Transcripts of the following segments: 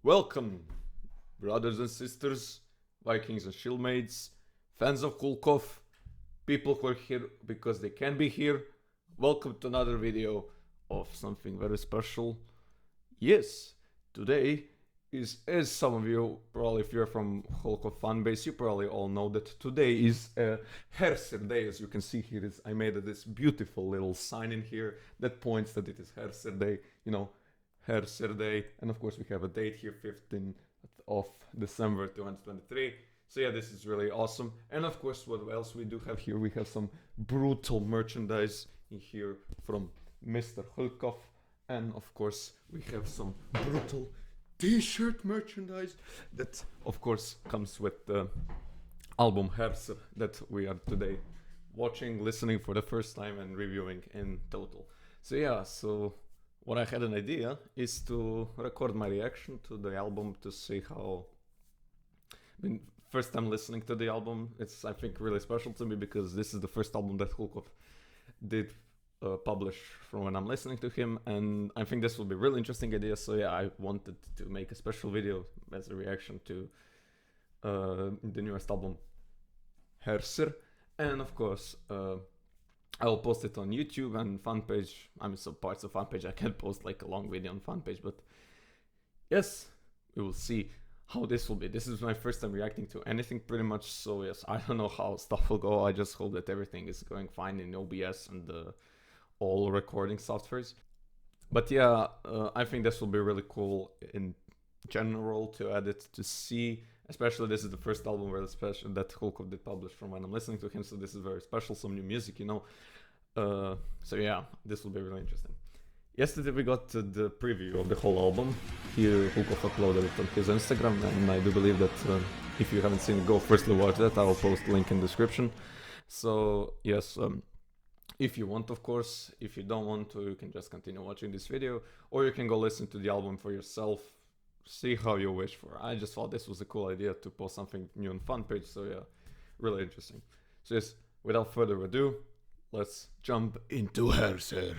Welcome, brothers and sisters, Vikings and Shieldmaids, fans of Hulkoff, people who are here because they can be here. Welcome to another video of something very special. Yes, today is, as some of you, probably if you're from Hulkoff fanbase, you probably all know that today is Hersir Day. As you can see here, I made this beautiful little sign in here that points that it is Hersir Day, Hersir Day, and of course we have a date here, 15th of December 2023. So yeah, this is really awesome. And of course, what else we do have here? We have some brutal merchandise in here from Mr. Hulkoff, and of course we have some brutal t-shirt merchandise that of course comes with the album Hersir that we are today watching, listening for the first time, and reviewing in total. So yeah, what I had an idea is to record my reaction to the album to see how... first time listening to the album, it's I think really special to me because this is the first album that Hulkoff did publish from when I'm listening to him, and I think this will be a really interesting idea. So yeah, I wanted to make a special video as a reaction to the newest album Hersir, and of course I'll post it on YouTube and fan page. I mean, some parts of fan page I can't post like a long video on fan page, but yes, we will see how this will be. This is my first time reacting to anything pretty much, so yes, I don't know how stuff will go. I just hope that everything is going fine in OBS and all recording softwares. But yeah, I think this will be really cool in general to edit, to see. Especially this is the first album really special that Hulkoff did publish from when I'm listening to him, so this is very special, some new music, so yeah, this will be really interesting. Yesterday we got the preview of the whole album. Here Hulkoff uploaded it on his Instagram, and I do believe that if you haven't seen it, go firstly watch that. I will post the link in the description. So yes, if you want, of course. If you don't want to, you can just continue watching this video, or you can go listen to the album for yourself. See how you wish for. I just thought this was a cool idea to post something new on fan page, so yeah, really interesting. So yes, without further ado, let's jump into Hersir.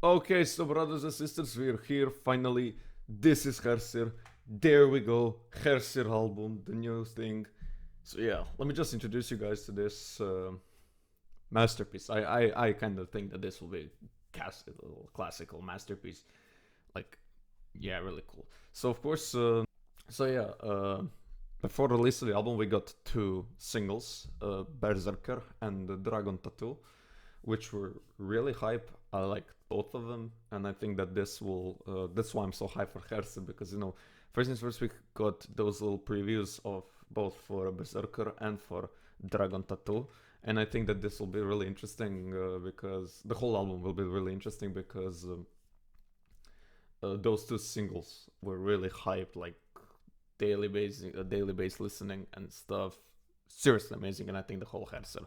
Okay, so brothers and sisters, we're here finally. This is Hersir. There we go, Hersir album, the new thing. So yeah, let me just introduce you guys to this masterpiece. I kind of think that this will be a classical masterpiece. Like, yeah, really cool. So of course, before the release of the album, we got two singles, Berserkr and Dragon Tattoo, which were really hype. I liked both of them, and I think that this will, that's why I'm so hyped for Hersir, because, first things first, we got those little previews of both for Berserkr and for Dragon Tattoo, and I think that this will be really interesting, because the whole album will be really interesting, because those two singles were really hyped, like daily base listening and stuff. Seriously amazing, and I think the whole Hersir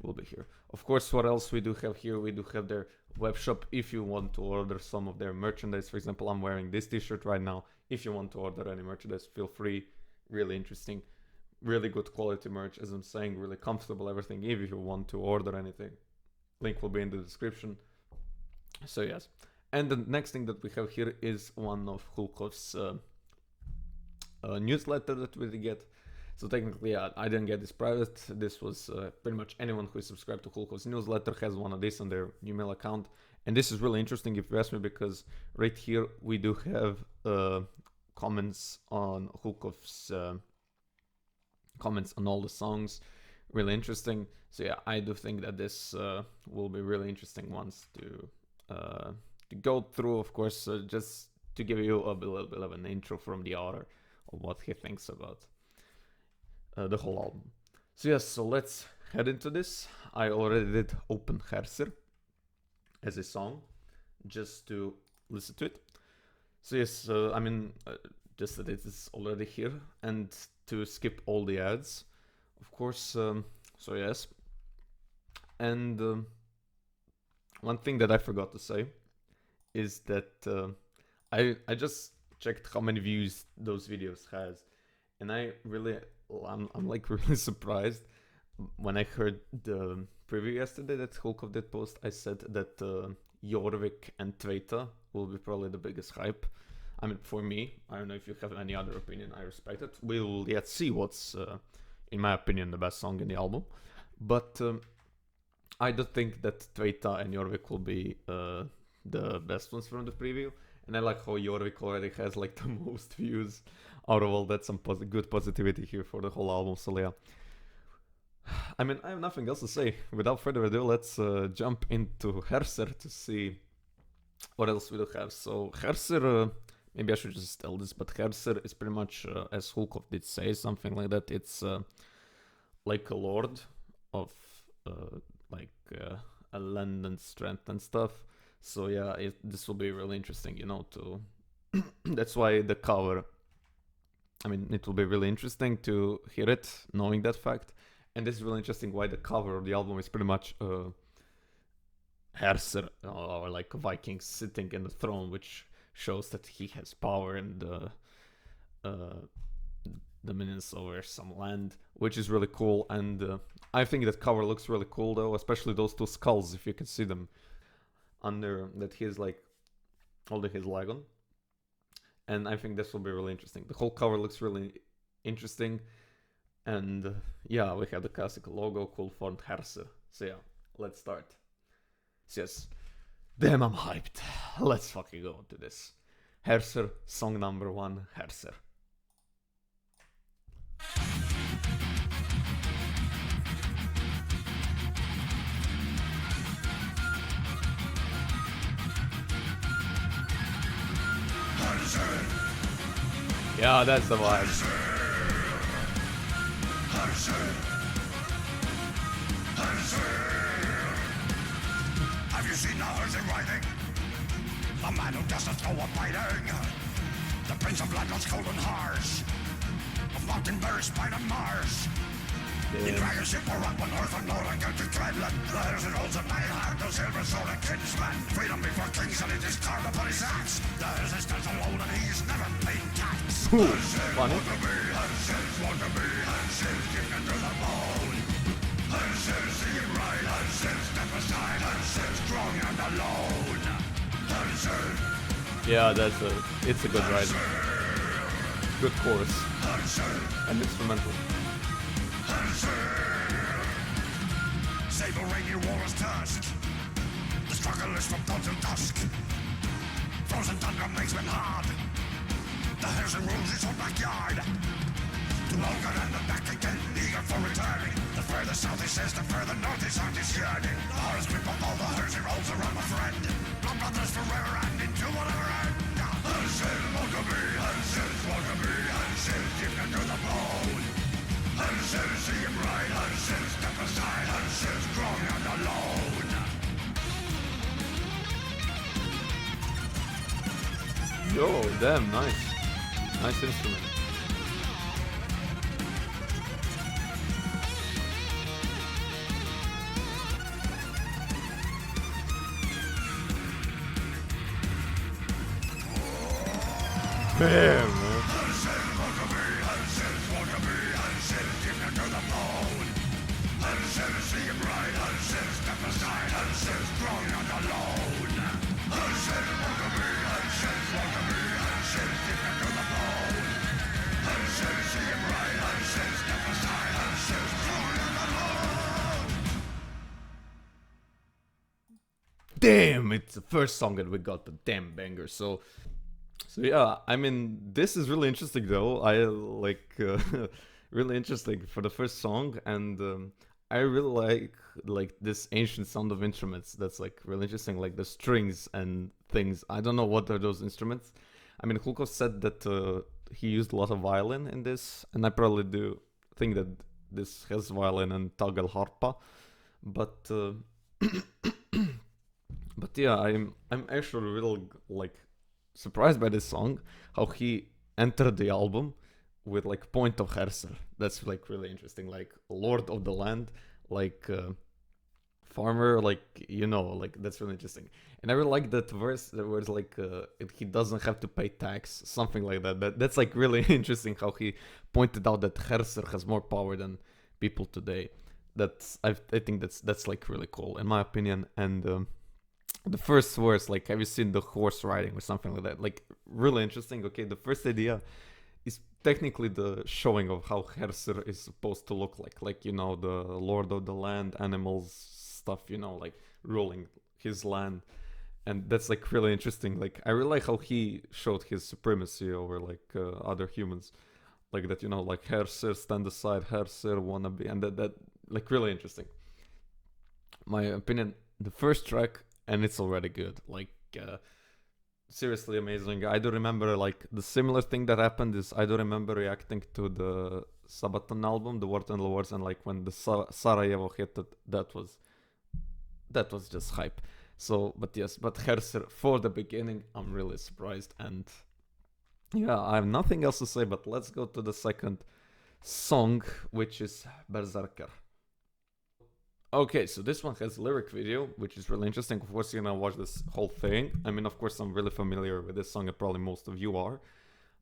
will be here. Of course, what else we do have here? We do have their web shop. If you want to order some of their merchandise, for example, I'm wearing this t-shirt right now. If you want to order any merchandise, feel free. Really interesting, really good quality merch, as I'm saying, really comfortable, everything. If you want to order anything, link will be in the description. So yes. And the next thing that we have here is one of Hulkoff's newsletter that we get. So technically, I didn't get this private. This was pretty much anyone who is subscribed to Hulkoff's newsletter has one of these on their email account. And this is really interesting if you ask me, because right here we do have comments on Hulkoff's comments on all the songs. Really interesting. So yeah, I do think that this will be really interesting ones to go through, of course, just to give you a little bit of an intro from the author of what he thinks about the whole album. So yes, so let's head into this. I already did open Hersir as a song just to listen to it. So yes, just that it is already here, and to skip all the ads, of course. So yes, and one thing that I forgot to say is that I just checked how many views those videos has, and I'm like really surprised. When I heard the preview yesterday that Hulkoff did post, I said that Jórvik and Tveita will be probably the biggest hype. I mean, for me, I don't know if you have any other opinion. I respect it. We'll yet see what's, in my opinion, the best song in the album. But I do think that Tveita and Jórvik will be the best ones from the preview. And I like how Jórvik already has like the most views out of all that. Some good positivity here for the whole album. So yeah, I mean, I have nothing else to say. Without further ado, let's jump into Hersir to see what else we do have. So Hersir, maybe I should just tell this, but Hersir is pretty much, as Hulkoff did say, something like that. It's like a lord of a land and strength and stuff. So yeah, this will be really interesting, you know, to... That's why the cover... I mean, it will be really interesting to hear it, knowing that fact. And this is really interesting why the cover of the album is pretty much Hersir, or like a Viking sitting in the throne, which shows that he has power and dominance over some land, which is really cool. And I think that cover looks really cool though, especially those two skulls, if you can see them under that he's like holding his leg on. And I think this will be really interesting. The whole cover looks really interesting. And yeah, we have the classic logo, cool font, Hersir. So yeah, let's start. So yes, damn, I'm hyped. Let's fucking go into this. Hersir, song number 1, Hersir. Yeah, that's the vibe. Have you seen the Hersir riding? The man who doesn't throw up fighting. The prince of Landlord's golden harsh. Of mountain bears, spine and Mars. In dragon ship or up on earth and north and go to Dreadland. The Hersir holds a mighty heart, no silver sword and kinsman. Freedom before kings and it is carved upon his axe. The Hersir stands alone and he's never paid tax. Hersir, want to be Hersir, want to be Hersir, kicked into the bone. Hersir, see him ride, Hersir, step aside, Hersir, strong and alone. Hersir. Yeah, it's a good ride. Good chorus. And instrumental. Sable reindeer warrior's tusk. The struggle is from dawn till dusk. Frozen tundra makes men hard. The Hersir rules his own backyard. To Olga and the back again, eager for returning. The further south he says, the further north his heart is yearning. The hardest grip of all the Hersir rolls around my friend. Blood brothers forever and into whatever end. Hersir, want to be Hersir, want to be Hersir, deep into the bone. Hersir, see him ride, Hersir, step aside, Hersir, strong and alone. Yo, damn, nice. Nice instrument. Damn, man. Damn, it's the first song that we got, the damn banger. So yeah, I mean, this is really interesting though. I like really interesting for the first song, and I really like this ancient sound of instruments. That's like really interesting, like the strings and things. I don't know what are those instruments. I mean, Hulkoff said that he used a lot of violin in this, and I probably do think that this has violin and tagel harpa, but but yeah, I'm actually really like surprised by this song, how he entered the album with like point of Hersir. That's like really interesting, like lord of the land, like farmer, like, you know, like that's really interesting. And I really like that verse where it's like he doesn't have to pay tax, something like that. That's like really interesting how he pointed out that Hersir has more power than people today. I think that's like really cool in my opinion. And the first verse, like, have you seen the horse riding or something like that? Like, really interesting. Okay, the first idea is technically the showing of how Hersir is supposed to look like, you know, the lord of the land, animals, stuff, you know, like ruling his land. And that's like really interesting. Like, I really like how he showed his supremacy over like other humans, like that, you know, like Hersir, stand aside, Hersir, wanna be, and that like really interesting. My opinion, the first track, and it's already good. Like, seriously amazing. I do remember like the similar thing that happened is I do remember reacting to the Sabaton album, the Word and the Words, and like when the Sarajevo hit it, that was just hype. So, but yes, but Hersir, for the beginning, I'm really surprised. And yeah, I have nothing else to say, but let's go to the second song, which is Berserkr. Okay, so this one has lyric video, which is really interesting. Of course, you're gonna watch this whole thing. I mean, of course, I'm really familiar with this song, and probably most of you are.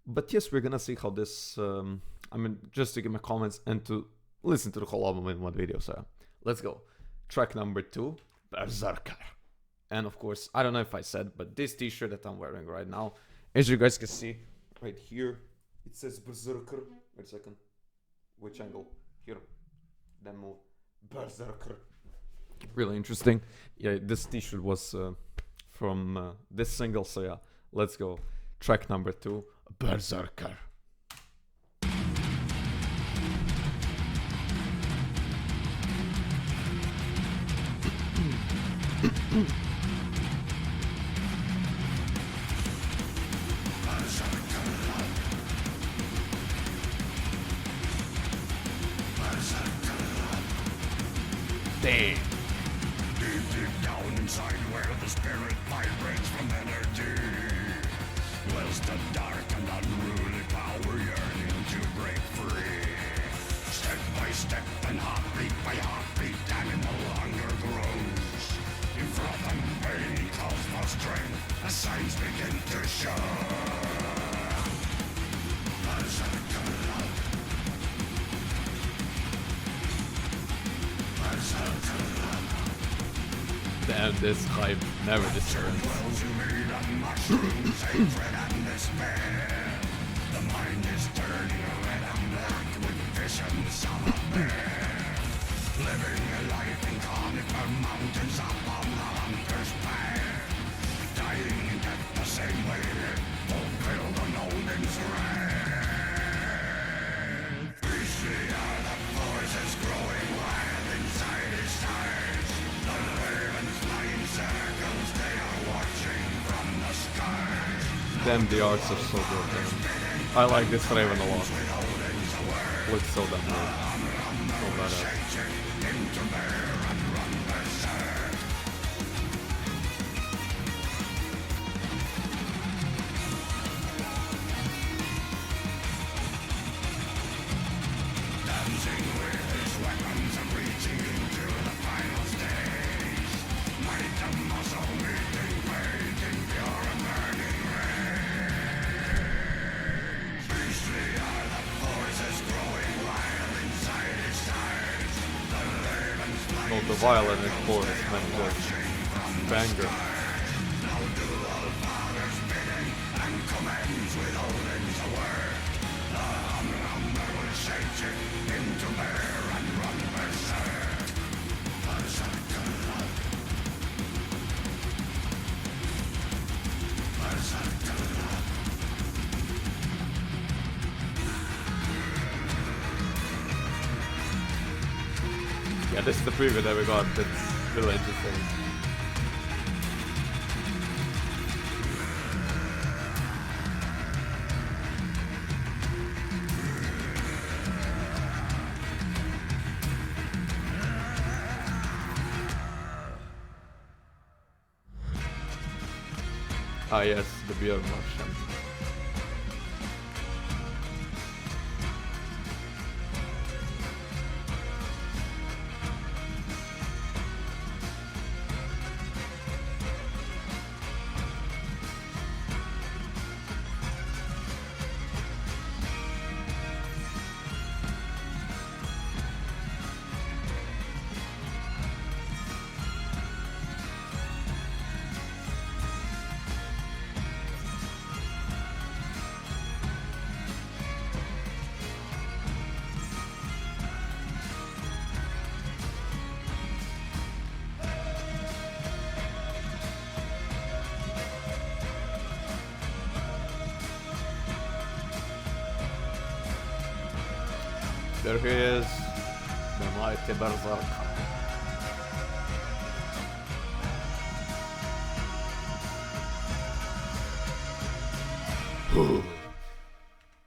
But yes, we're gonna see how this, I mean, just to give my comments and to listen to the whole album in one video. So let's go. Track number 2, Berserkr. And of course, I don't know if I said, but this t-shirt that I'm wearing right now, as you guys can see, right here, it says Berserkr. Wait a second. Which angle? Here. Then move. Berserkr. Really interesting. Yeah, this t-shirt was from this single, so yeah, let's go. Track number 2, Berserkr. Damn. Deep down inside where the spirit vibrates from energy dwells the dark and unruly power yearning to break free. Step by step and heartbeat by heartbeat, animal hunger grows. In froth and pain calls for strength as signs begin to show. Berserkr. Damn, this hype never disappoints. The mind is turning red and black with visions of a bear. Living a life in conifer mountains up on the hunter's path. Dying in death the same way it fulfilled on Odin's wrath. Beastly are the forces growing wild inside his tires. The ravens flying circles, they are watching from the skies. Damn, the arts are so good, man. I like this Raven a lot. Looks so damn good. So badass. Dancing with his weapons and reaching into the final stage. Might and muscle meeting, waging pure and burning rage. Beastly are the forces growing wild inside his tires. The ravens fly. No, the violin is chorus, man, good. Banger. Now do all father's bidding and commends with Odin's word. The hummer will shake you into bear and run berserk. Berserkr. Berserkr. Yeah, this is the preview that we got. That's really interesting. Ah yes, the beer Martian. There he is, the mighty Berserkr.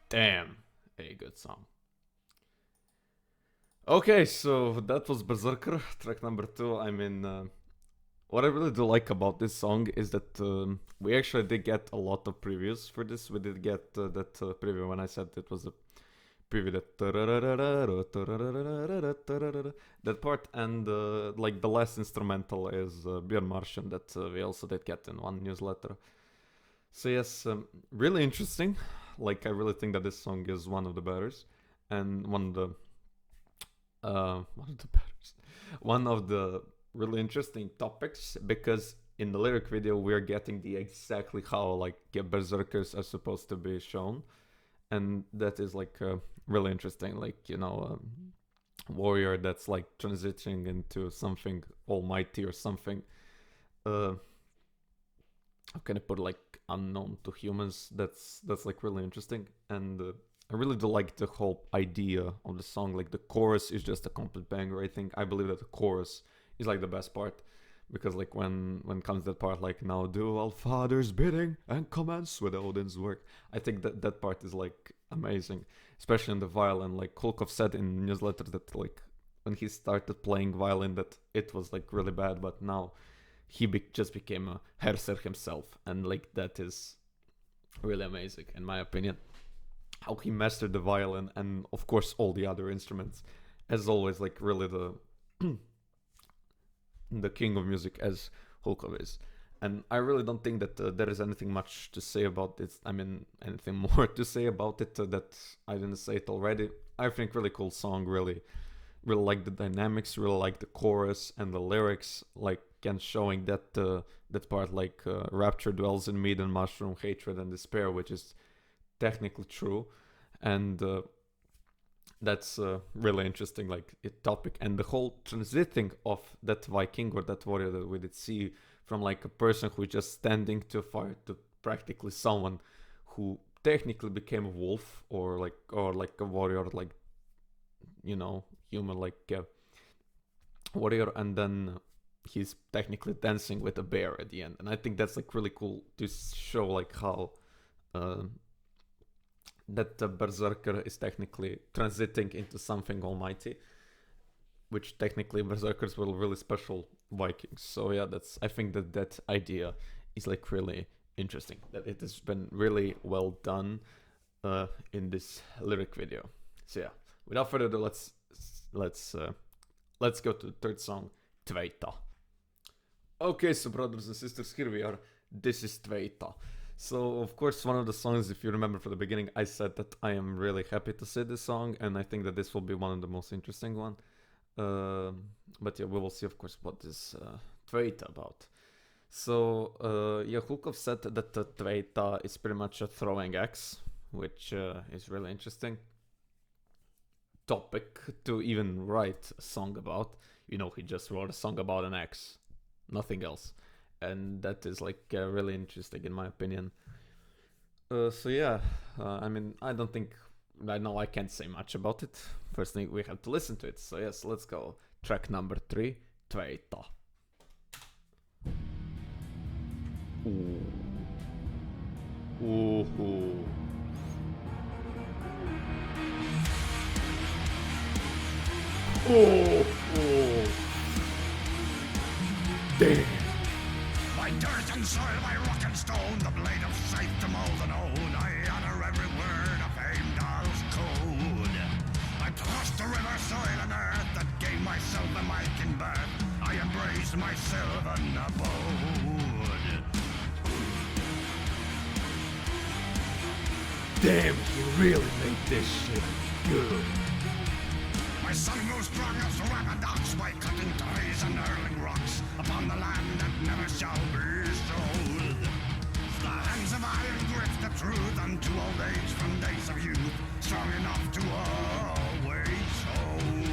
Damn, a good song. Okay, so that was Berserkr, track number 2. I mean, what I really do like about this song is that we actually did get a lot of previews for this. We did get that preview when I said it was a preview, that part, and like the last instrumental is Björn Martian that we also did get in one newsletter. So yes, really interesting. Like I really think that this song is one of the betters, and one of the really interesting topics, because in the lyric video we're getting the exactly how like berserkers are supposed to be shown, and that is like really interesting, like, you know, warrior that's like transitioning into something almighty or something how can I put, like unknown to humans. That's like really interesting, and I really do like the whole idea of the song. Like the chorus is just a complete banger. I believe that the chorus is like the best part, because like when comes that part, like, now do all father's bidding and commence with Odin's work. I think that part is like amazing, especially in the violin. Like Hulkoff said in newsletter that like when he started playing violin that it was like really bad, but now he just became a Hersir himself, and like that is really amazing in my opinion. How he mastered the violin and of course all the other instruments, as always, like really the king of music as Hulkoff is. And I really don't think that there is anything much to say about it. I mean, anything more to say about it that I didn't say it already. I think really cool song, really like the dynamics, really like the chorus and the lyrics, like, and showing that that part, like rapture dwells in meat and mushroom, hatred and despair, which is technically true, and that's really interesting, like a topic. And the whole transiting of that Viking or that warrior that we did see from like a person who is just standing to fire to practically someone who technically became a wolf or like a warrior, like, you know, human, like a warrior, and then he's technically dancing with a bear at the end. And I think that's like really cool to show like how that the Berserkr is technically transiting into something almighty, which technically Berserkers were really special Vikings. So yeah, I think that idea is like really interesting, that it has been really well done in this lyric video. So yeah, without further ado, let's go to the third song, Tveita. Okay, so brothers and sisters, here we are. This is Tveita. So, of course, one of the songs, if you remember from the beginning, I said that I am really happy to see this song, and I think that this will be one of the most interesting one. But yeah, we will see, of course, what is Tveita about. So, yeah, Hulkoff said that the Tveita is pretty much a throwing axe, which is really interesting topic to even write a song about. You know, he just wrote a song about an axe, nothing else. And that is like really interesting in my opinion. So yeah, I mean, I know I can't say much about it. First thing, we have to listen to it. So yes, let's go. Track number 3, Tveita. Ooh. Ooh. Oh. Damn. By dirt and soil, by rock and stone, the blade of scythe to mold and own, I honor every word of Heimdall's code. I trust the river, soil and earth that gave myself a mic in birth. I embrace my sylvan abode. Damn, you really made this shit good. My sun grows strong as rapid ox by cutting trees and hurling rocks upon the land that never shall be sold. The hands of iron grip the truth unto old age from days of youth, strong enough to always hold.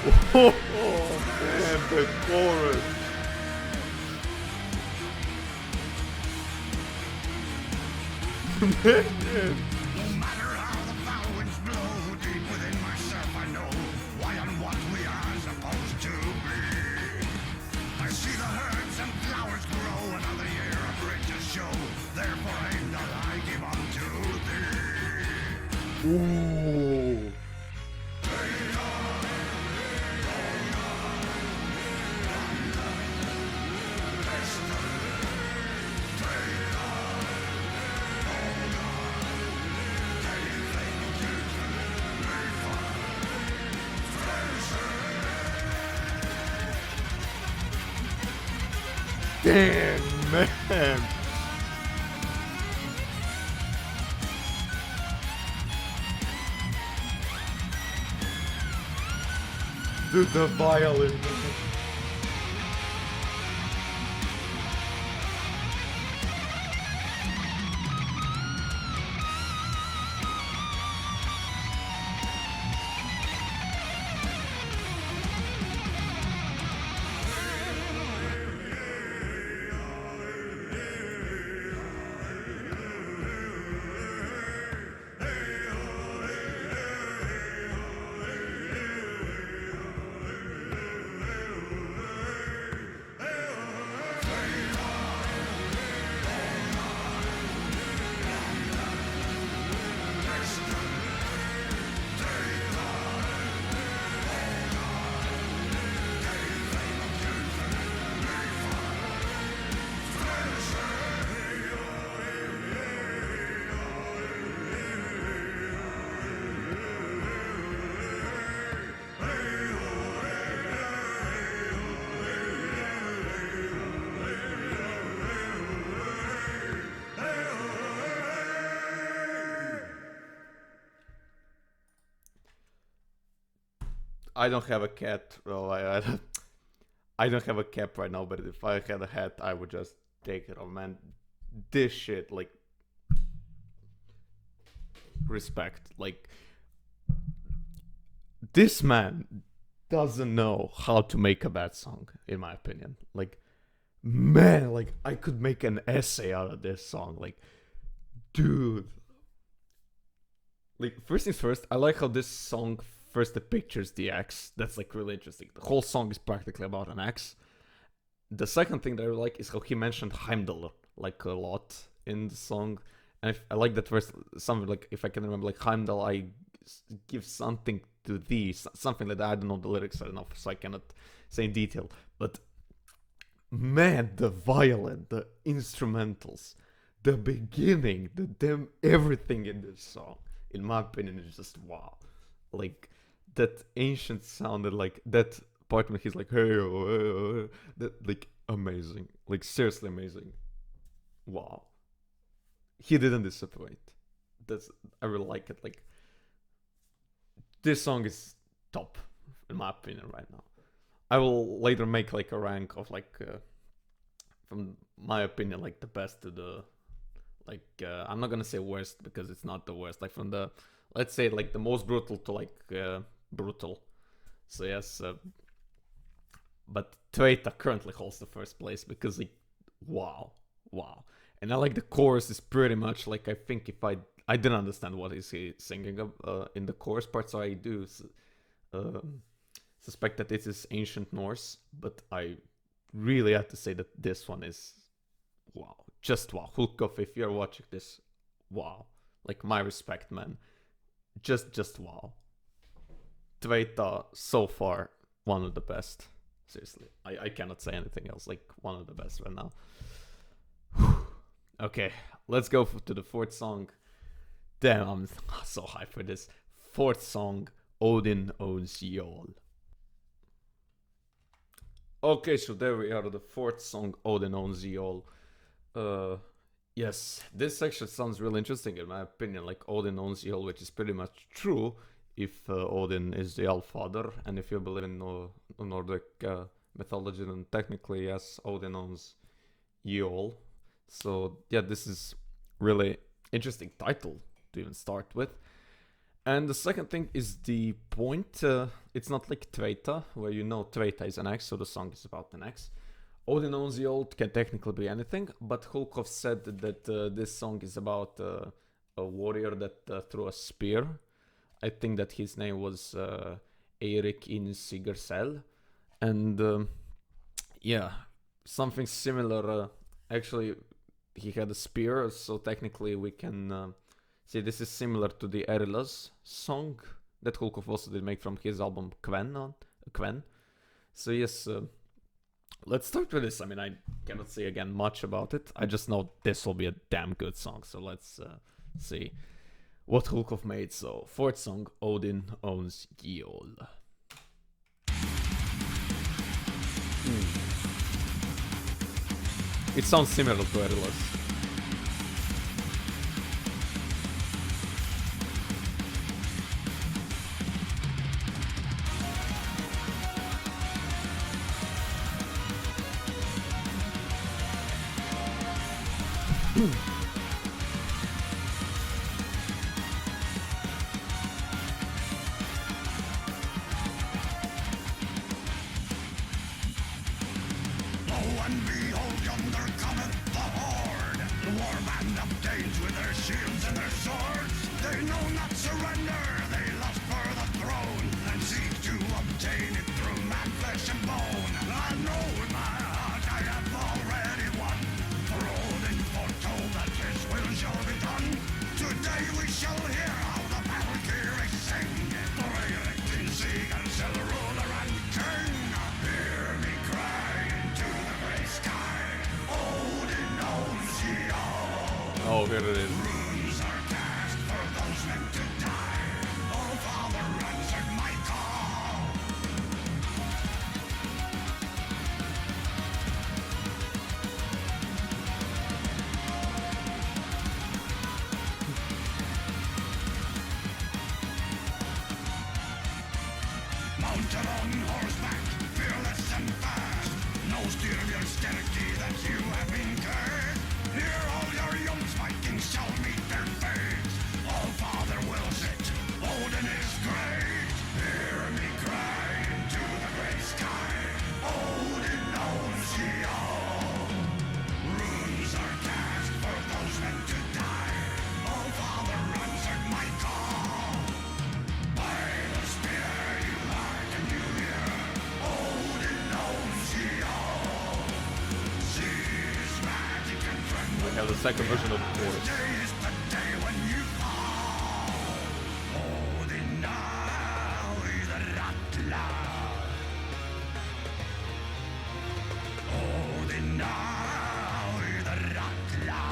Oh, man, the chorus. No matter how the foul winds blow, deep within myself I know why and what we are supposed to be. I see the herbs and flowers grow, another year of riches show. Therefore Heimdall I give unto thee. Ooh. Damn, man. Dude, the violin. I don't have a cat. Well, I don't have a cap right now, but if I had a hat, I would just take it off, man. This shit, like, respect. Like, this man doesn't know how to make a bad song, in my opinion. Like, man, like, I could make an essay out of this song. Like, dude. Like, first things first, I like how this song first pictures the axe. That's like really interesting. The whole song is practically about an axe. The second thing that I like is how he mentioned Heimdall like a lot in the song. And I like that verse, something like, if I can remember, like, Heimdall, I give something to thee, something like that. I don't know the lyrics enough, so I cannot say in detail. But man, the violin, the instrumentals, the beginning, everything in this song, in my opinion, is just wow. Like, that ancient sounded like that part when he's like, hey, oh, hey, oh, that, like, amazing. Like, seriously amazing. Wow. He didn't disappoint. I really like it. Like, this song is top, in my opinion, right now. I will later make, like, a rank of, like, from my opinion, like, the best to the, like, I'm not gonna say worst, because it's not the worst. Like, from the, let's say, like, the most brutal to, like, brutal. So yes, but Tveita currently holds the first place because, like, wow. And I like the chorus is pretty much like, I think if I didn't understand what he's singing in the chorus part, so I do suspect that it is ancient Norse, but I really have to say that this one is wow, just wow. Hulkoff, if you're watching this, wow, like, my respect, man. Just wow. Tveita, so far, one of the best. Seriously, I cannot say anything else. Like, one of the best right now. Okay, let's go to the fourth song. Damn, I'm so hyped for this. Fourth song, Odin Owns Ye All. Okay, so there we are, the fourth song, Odin Owns Ye All. Yes, this section sounds really interesting in my opinion. Like, Odin owns ye all, which is pretty much true if Odin is the All-Father, and if you believe in Nordic mythology, then technically, yes, Odin owns ye all. So yeah, this is really interesting title to even start with. And the second thing is the point. It's not like Tveita, where you know Tveita is an axe, so the song is about an axe. Odin Owns Ye All can technically be anything, but Hulkoff said that this song is about a warrior that threw a spear. I think that his name was Eirik in Sigurdsel. And yeah, something similar. Actually, he had a spear, so technically we can see this is similar to the Erila's song that Hulkoff also did make from his album Quen. So yes, let's start with this. I mean, I cannot say again much about it. I just know this will be a damn good song. So let's see what Hulkoff made. So fourth song, Odin Owns Ye All. It sounds similar to Erila's. Oh, here it is. Mounted on horseback, fearless and fast. No steer of your austerity that you have been cursed. Here all your young Vikings shall meet their fates. All Father wills it, Odin is great. Hear me cry into the great sky. Odin owns ye all. Runes are cast for those meant to die. All Father answered my call. By the spear you hearken you hear. Odin owns ye all. Seas magic and tremble. I have the second version of the chorus. Today is the day when you fall. Odin now the rattla. Odin now the rattla.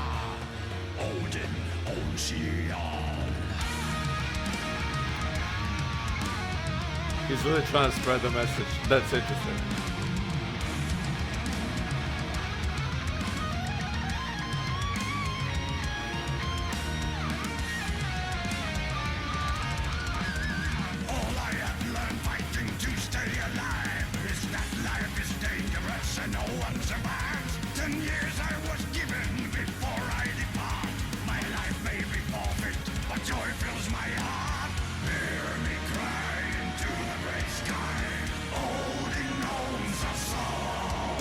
Odin owns ye all. He's really trying to spread the message. That's interesting. All I have learned fighting to stay alive is that life is dangerous and no one survives. 10 years I was given before I depart. My life may be forfeit, but joy fills my heart. Hear me cry into the gray sky. Odin owns us all.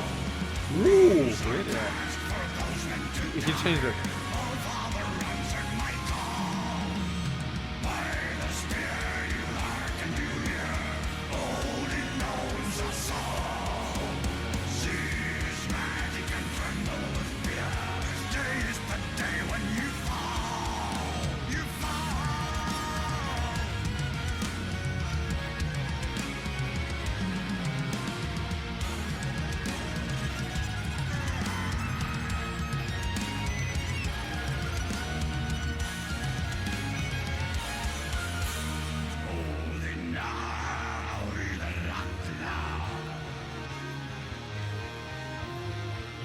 Ooh, really? Cast for those meant to He changed it. all Father answered my call. By the spear you hearken you hear. Odin owns us all. Seas magic and tremble with fear. This day is the day when you fall. You fall. Odin now the rattla.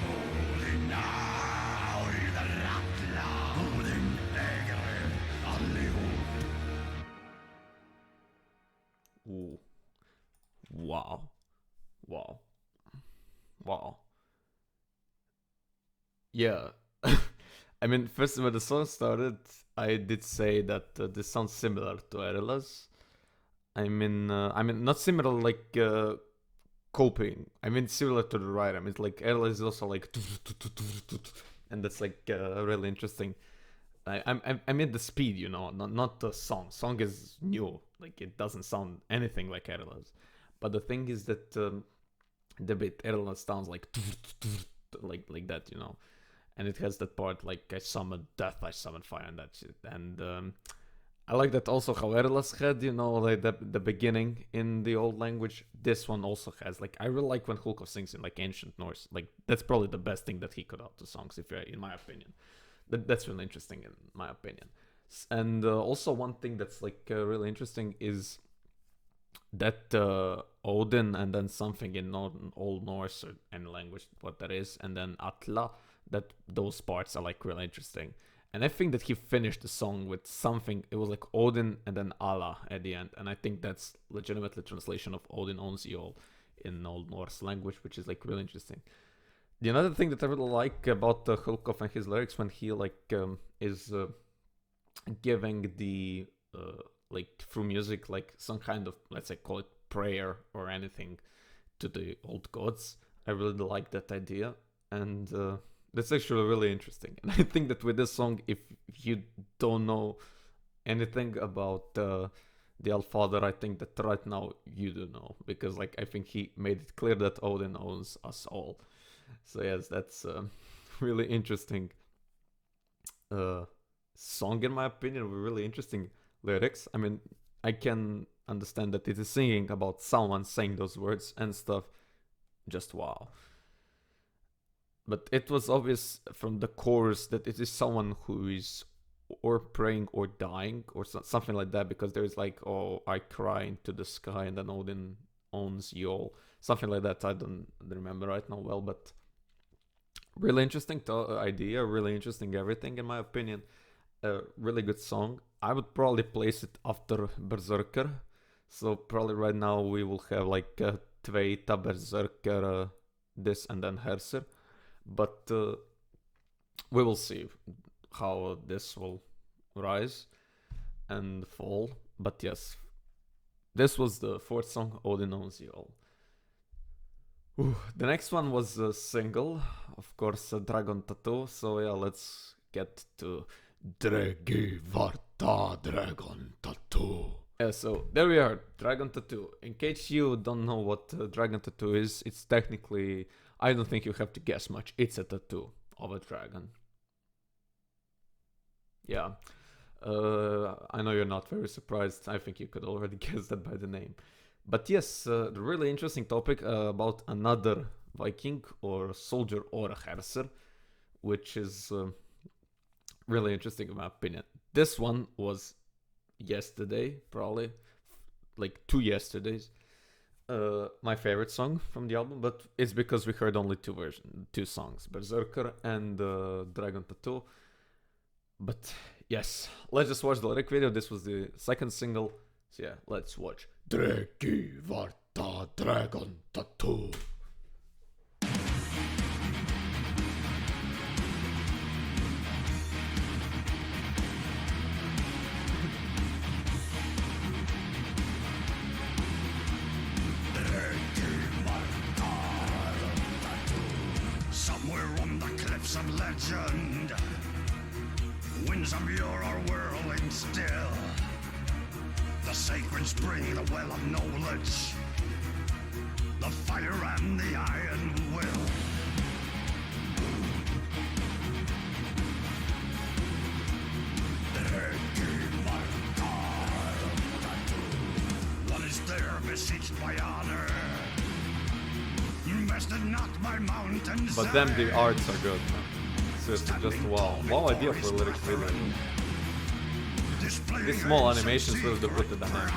Odin now the rattla. Odin äger er allihop. Ooh. Wow. Wow. Wow. Yeah. I mean, first when the song started, I did say that this sounds similar to Erla's. I mean, not similar like coping. I mean, similar to the rhythm. I mean, like Erla is also like, and that's like really interesting. I mean the speed, you know, not the song. Song is new, like it doesn't sound anything like Erla's. But the thing is that the bit Erla sounds like that, you know, and it has that part like I summon death, I summon fire, and that shit. And I like that also how Erla's had, you know, like the beginning in the old language. This one also has like I really like when Hulkoff sings in like ancient Norse. Like that's probably the best thing that he could out to songs, if in my opinion. That's really interesting in my opinion. And also one thing that's like really interesting is that Odin and then something in Old Norse or any language what that is, and then Atla, that those parts are like really interesting. And I think that he finished the song with something, it was like Odin and then Allah at the end, and I think that's legitimately translation of Odin Owns Ye All in Old Norse language, which is like really interesting. The another thing that I really like about Hulkoff and his lyrics when he like is giving the like through music like some kind of, let's say, call it prayer or anything to the old gods. I really like that idea, and that's actually really interesting. And I think that with this song, if you don't know anything about the Allfather, I think that right now you do know, because like I think he made it clear that Odin owns us all. So yes, that's really interesting song in my opinion, with really interesting lyrics. I mean, I can understand that it is singing about someone saying those words and stuff. Just wow. But it was obvious from the chorus that it is someone who is or praying or dying or something like that, because there's like, oh, I cry into the sky and then Odin owns you all. Something like that. I don't remember right now well, but really interesting idea, really interesting everything in my opinion. Really good song. I would probably place it after Berserkr. So probably right now we will have like Tveita, Berserkr, this and then Hersir. But we will see how this will rise and fall. But yes, this was the fourth song, Odin Owns Ye All. The next one was a single, of course, Dragon Tattoo. So yeah, let's get to Dregi Wyrta Dragon Tattoo. Yeah, so there we are, Dragon Tattoo. In case you don't know what Dragon Tattoo is, it's technically, I don't think you have to guess much. It's a tattoo of a dragon. Yeah. I know you're not very surprised. I think you could already guess that by the name. But yes, the really interesting topic about another Viking or soldier or a Hersir, which is really interesting in my opinion. This one was yesterday, probably, like 2 yesterdays, my favorite song from the album, but it's because we heard only two songs, Berserkr and Dragon Tattoo. But yes, let's just watch the lyric video. This was the second single, so yeah, let's watch Dregi Wyrta Dragon Tattoo. Somewhere on the cliffs of legend, winds of yore are whirling still. The sacred spring, the well of knowledge, the fire and the iron will. What is there beseeched by honor? Bested not by mountains. But then the arts are good, man. Seriously, just wow. Wow idea for a lyric video. These small animations really do put the dynamic.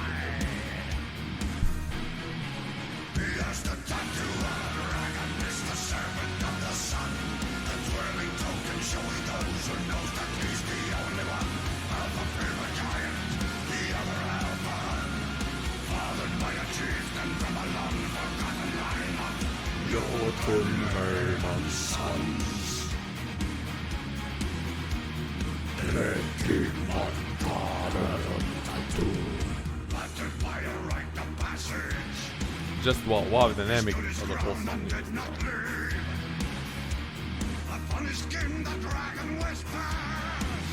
Your sons. just wow, dynamic of the whole song. Upon his skin the dragon whispers,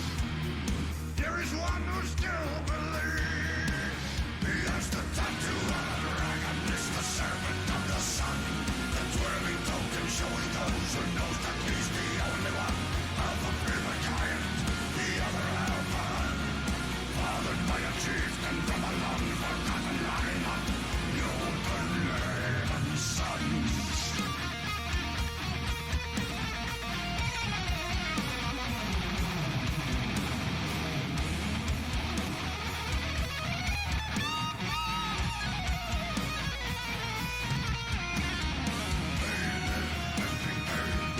there is one who still believes. He has the tattoo of a dragon, is the servant of the sun, the twirling token showing those who knows that he's the only one. Alpha Prima Giant, the other Alpha, fathered by a chieftain from a long forgotten line of Eleventh sons.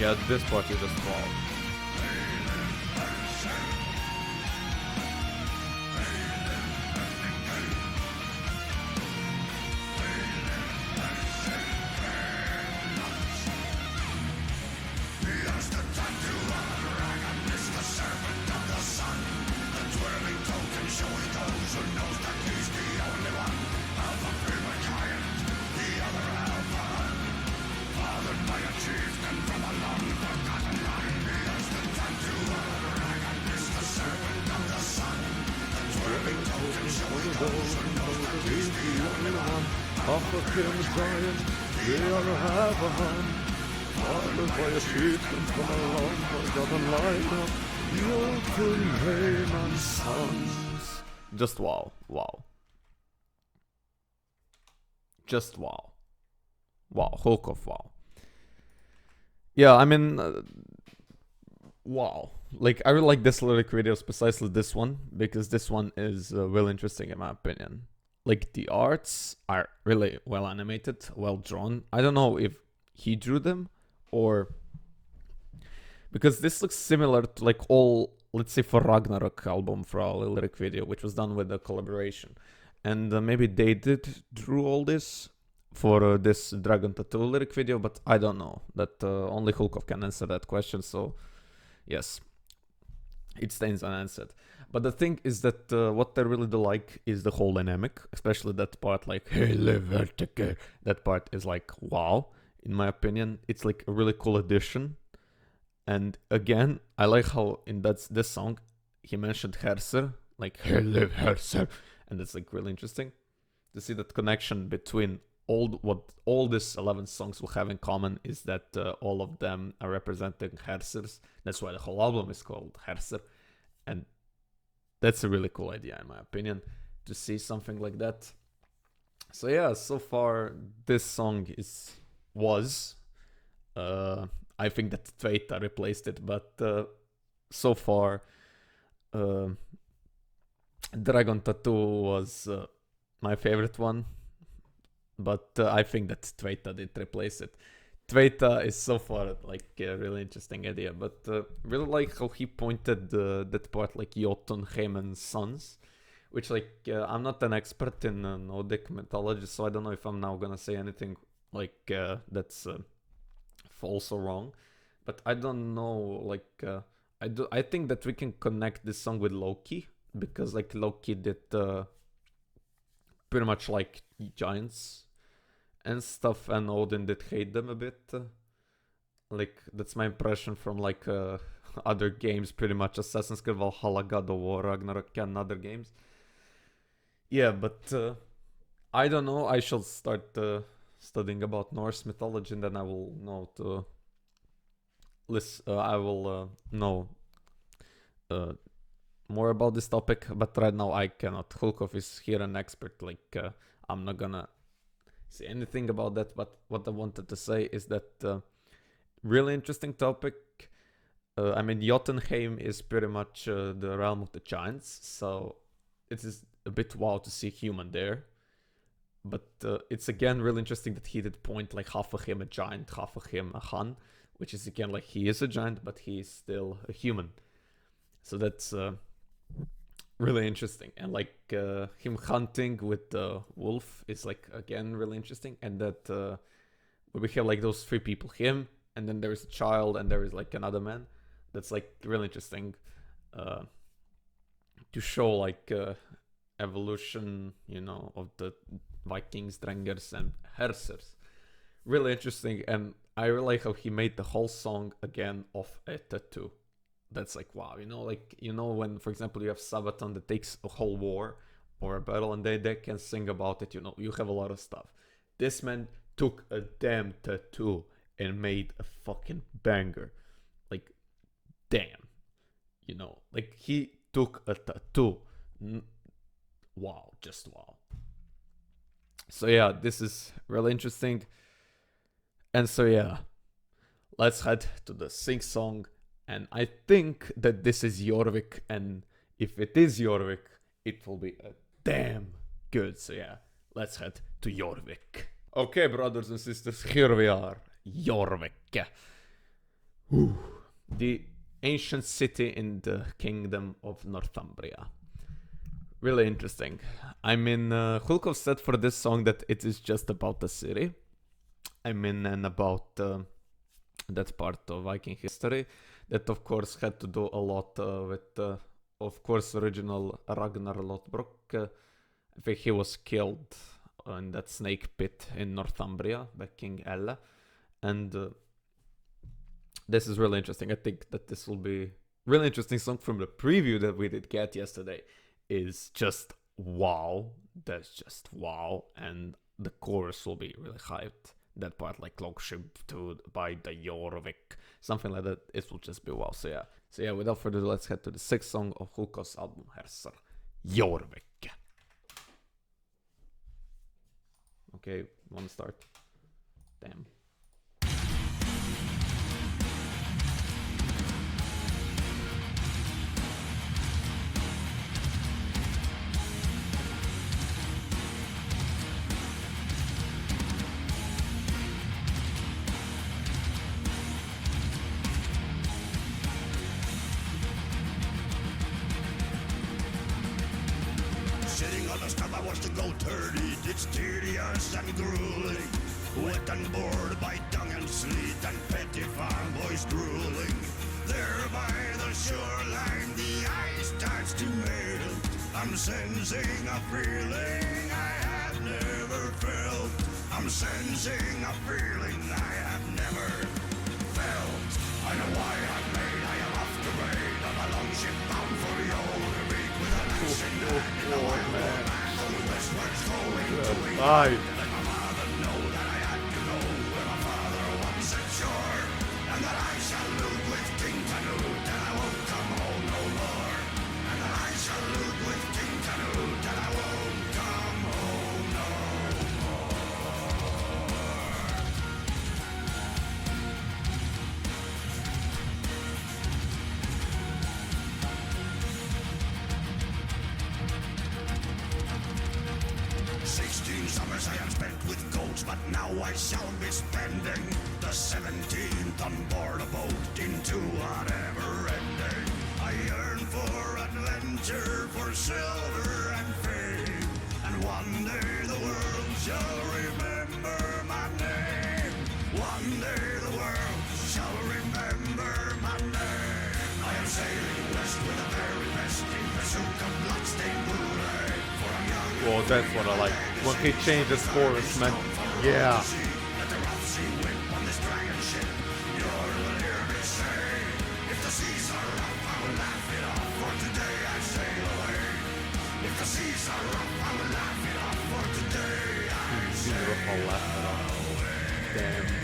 Yeah, this part is just wow. Just wow. Just wow. Wow, Hulkoff, wow. Yeah, I mean, wow. Like, I really like this lyric videos, precisely this one, because this one is really interesting in my opinion. Like, the arts are really well animated, well drawn. I don't know if he drew them or... Because this looks similar to like all, let's say for Ragnarok album for our lyric video, which was done with a collaboration. And maybe they did drew all this for this Dragon Tattoo lyric video, but I don't know. That only Hulkoff can answer that question, so yes, it stays unanswered. But the thing is that what I really do like is the whole dynamic, especially that part like Berserkr. That part is like wow, in my opinion. It's like a really cool addition. And again, I like how in this song he mentioned Hersir, like Hersir, and it's like really interesting to see that connection between what all these 11 songs will have in common is that all of them are representing Hersirs. That's why the whole album is called Hersir, and that's a really cool idea in my opinion to see something like that. So yeah, so far this song was. I think that Tveita replaced it, but so far Dragon Tattoo was my favorite one, but I think that Tveita did replace it. Tveita is so far like a really interesting idea, but really like how he pointed that part like Jotunheim's sons, which like I'm not an expert in Nordic mythology, so I don't know if I'm now gonna say anything like that's false or wrong, but I don't know, like I think that we can connect this song with Loki, because like Loki did pretty much like giants and stuff, and Odin did hate them a bit. Like that's my impression from like other games, pretty much Assassin's Creed Valhalla, God of War, Ragnarok, and other games. Yeah, but I don't know, I shall start studying about Norse mythology, and then I will know to listen. I will know more about this topic, but right now I cannot. Hulkoff is here an expert. Like I'm not gonna say anything about that. But what I wanted to say is that really interesting topic. I mean, Jotunheim is pretty much the realm of the giants, so it is a bit wild to see human there. But it's again really interesting that he did point like half of him a giant, half of him a Hun, which is again like he is a giant, but he is still a human. So that's really interesting. And like him hunting with the wolf is like again really interesting. And that we have like those three people, him, and then there is a child, and there is like another man. That's like really interesting to show like evolution, you know, of the Vikings, Drengers, and Hersirs. Really interesting, and I really like how he made the whole song again of a tattoo. That's like, wow, when, for example, you have Sabaton that takes a whole war or a battle and they can sing about it, you have a lot of stuff. This man took a damn tattoo and made a fucking banger. Like, damn. Like, he took a tattoo. Wow, just wow. So yeah, this is really interesting. And so yeah, let's head to the sing song. And I think that this is Jórvik, and if it is Jórvik, it will be a damn good. So yeah, let's head to Jórvik. Okay, brothers and sisters, here we are, Jórvik. The ancient city in the kingdom of Northumbria. Really interesting. I mean, Hulkoff said for this song that it is just about the city. I mean, and about that part of Viking history. That, of course, had to do a lot with, of course, original Ragnar Lothbrok. I think he was killed in that snake pit in Northumbria by King Elle. And this is really interesting. I think that this will be really interesting song from the preview that we did get yesterday. Is just wow. That's just wow. And the chorus will be really hyped. That part, like Logship by the Jórvik, something like that, it will just be wow. So yeah, without further ado, let's head to the sixth song of Hulkoff's album Hersir, Jórvik. Okay, wanna start? Damn. It's tedious and grueling, wet and bored by dung and sleet and petty farm boys drooling. There by the shoreline the ice starts to melt. I'm sensing a feeling I have never felt. I'm sensing a feeling I have never felt. I know why I'm made, I am off the raid on a long ship bound for Jórvik with an axe in hand in a wild man. Westwards going to England. Let my mother know that I had to go where my father once set shore, and that I shall loot with King Canute, and I won't come home no more. And that I shall loot with King Canute, and I won't come home no more. 16 summers I have spent with goats, but now I shall be spending the 17th on board a boat into a never-ending. I yearn for adventure, for silver and fame, and one day the world shall remember my name. One day the world shall remember my name. I am sailing west with the very best in pursuit of bloodstained moonlight. Well, that's what I like. When he changes chorus, man. Yeah. Let the rough sea whip on this dragon ship. You're the hear me say, if the seas are rough, I will laugh it off. For today I sail away. If the seas are rough, I will laugh it off. For today I sail away. Damn.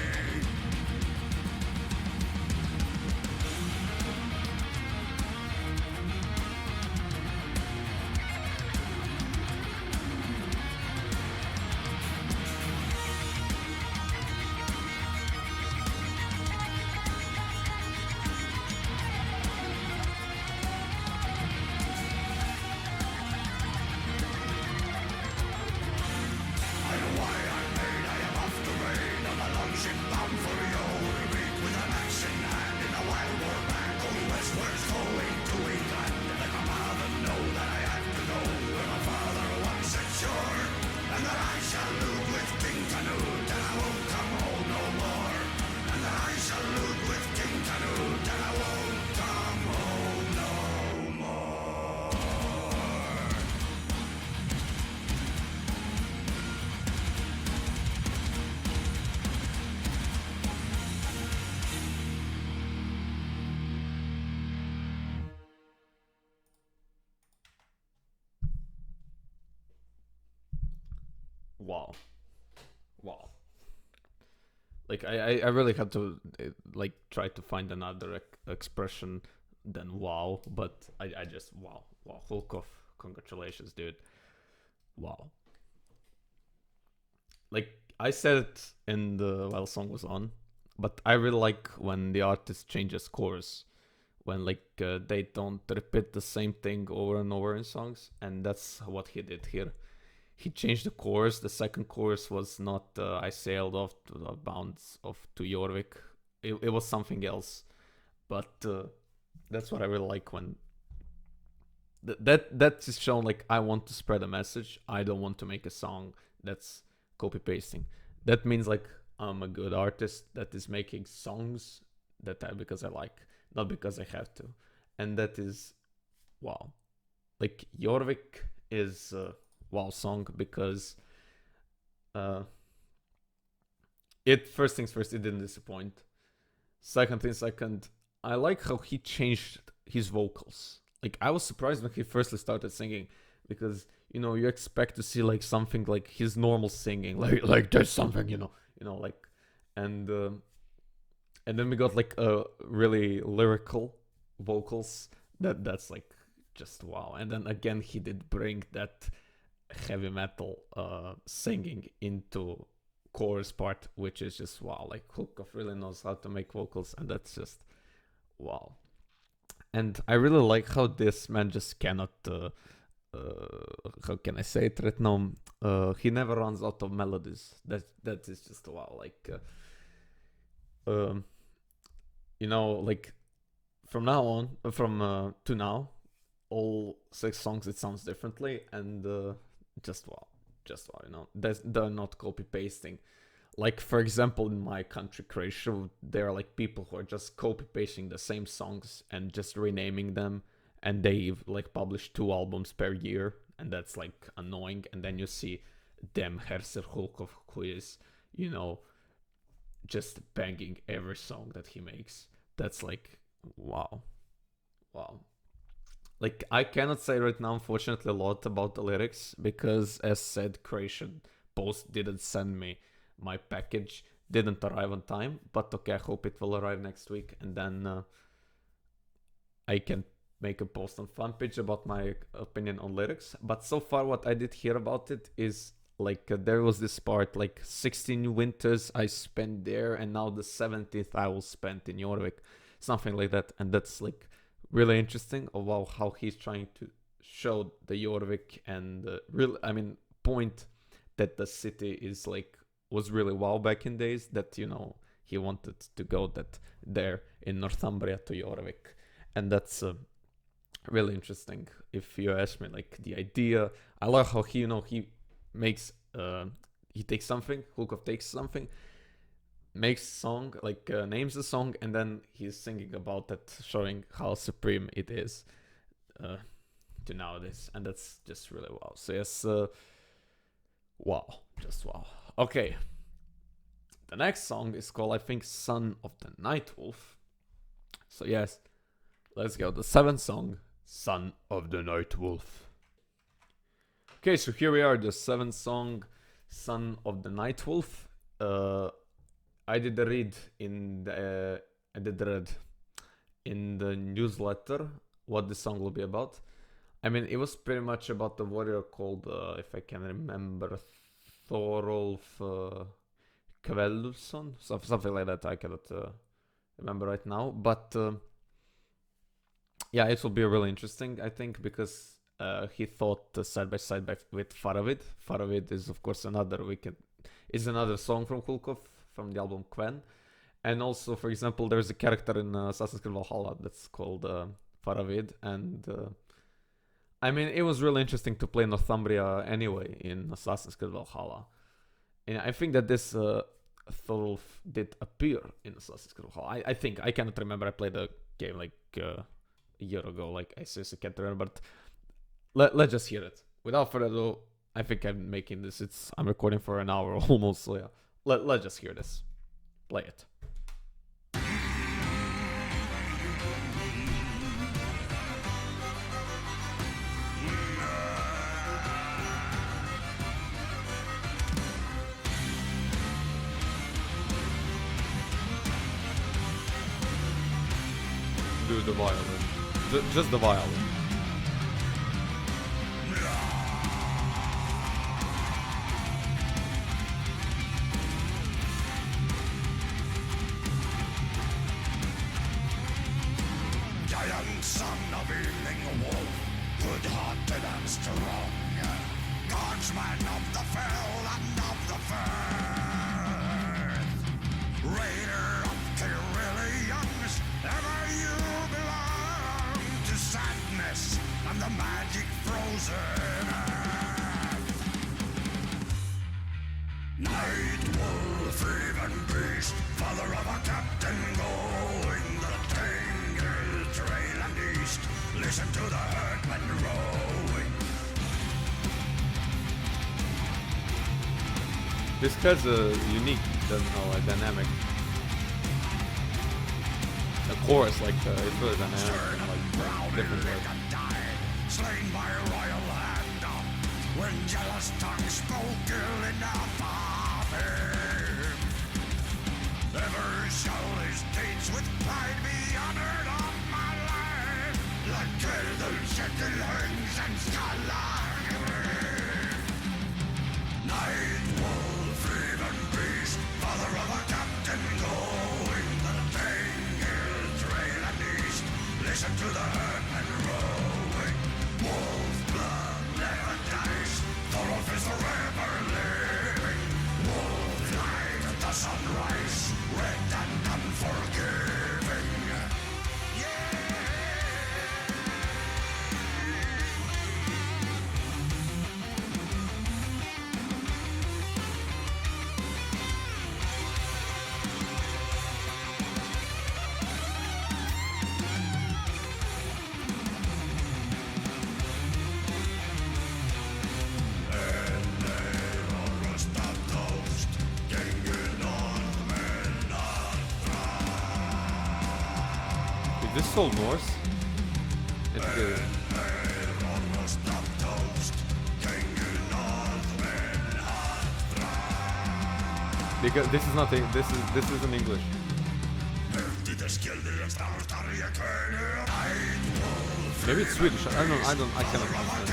I know why I'm made, I am off the raid on a long ship wow, wow. Like I really had to like try to find another expression than wow, but I just wow. Hulkoff, congratulations, dude. Wow. Like I said it in the while song was on, but I really like when the artist changes chorus, when like they don't repeat the same thing over and over in songs, and that's what he did here. He changed the chorus. The second chorus was not I sailed off to the bounds of to Jórvik. It was something else, but that's what I really like when that is shown. Like I want to spread a message. I don't want to make a song that's copy pasting. That means like I'm a good artist that is making songs that because I like, not because I have to, and that is wow. Like Jórvik is wow song because it first things first, it didn't disappoint. Second, I like how he changed his vocals. Like I was surprised when he firstly started singing, because you expect to see like something like his normal singing, like there's something, like, and then we got like a really lyrical vocals that's like just wow. And then again he did bring that heavy metal singing into chorus part, which is just wow. Like Hulkoff really knows how to make vocals, and that's just wow. And I really like how this man just cannot how can I say it right now, he never runs out of melodies. That is just wow. Like like from now on, from to now, all 6 songs it sounds differently, and just wow. They're not copy pasting. Like for example, in my country, Croatia, there are like people who are just copy pasting the same songs and just renaming them, and they like publish 2 albums per year, and that's like annoying. And then you see them Hersir Hulkoff, who is just banging every song that he makes. That's like wow. Like I cannot say right now, unfortunately, a lot about the lyrics, because as said, Croatian Post didn't send me my package, didn't arrive on time. But okay, I hope it will arrive next week, and then I can make a post on fanpage about my opinion on lyrics. But so far what I did hear about it is like there was this part like 16 winters I spent there, and now the 17th I will spend in Jórvik, something like that. And that's like really interesting about how he's trying to show the Jórvik and point that the city is like was really wow back in days, that he wanted to go there in Northumbria to Jórvik. And that's really interesting, if you ask me. Like the idea, I love how he makes he takes something, Hulkoff takes something, makes song, like names the song, and then he's singing about it, showing how supreme it is to nowadays. And that's just really wow. So yes, wow, just wow. Okay, the next song is called, I think, Son of the Nightwolf. So yes, let's go. The 7th song, Son of the Nightwolf. Okay, so here we are, the 7th song, Son of the Nightwolf. I did read in the newsletter what the song will be about. I mean, it was pretty much about the warrior called, if I can remember, Thorolf Kveldusson, something like that. I cannot remember right now, but yeah, it will be really interesting, I think, because he thought side by side with Faravid. Faravid is of course another song from Hulkoff from the album Quen. And also, for example, there's a character in Assassin's Creed Valhalla that's called Faravid, and I mean, it was really interesting to play Northumbria anyway in Assassin's Creed Valhalla. And I think that this Thorolf did appear in Assassin's Creed Valhalla. I think, I cannot remember, I played the game like a year ago, like I seriously can't remember, but let's just hear it. Without further ado, I think I'm making this, I'm recording for an hour almost, so yeah. Let's just hear this. Play it. the violin. Just the violin. Giant son of evening wolf, good-hearted and strong, guardsman of the fell and of the firth, raider of Carillions, ever you belong to sadness and the magic frozen earth. Nightwolf, even beast, father of a captain going the tangled trail and east. Listen to the herdmen rowing. This has a unique, dynamic. The chorus, it's really dynamic, and, different way. Slain by royal hand, when jealous tongue spoke ill enough of him. Ever shall his deeds with pride be honored on my life, like Galdor, Chitterlings and Skalagr. Nightwolf, even beast, father of a captain going the tangled trail and east. Listen to the herdmen rowing. Wolf blood never dies, for wolf is forever living. Wolf light at the sunrise, red and unforgiving. Is this Soul Norse? It's good. Because this is not this is in English. Maybe it's Swedish. I cannot understand.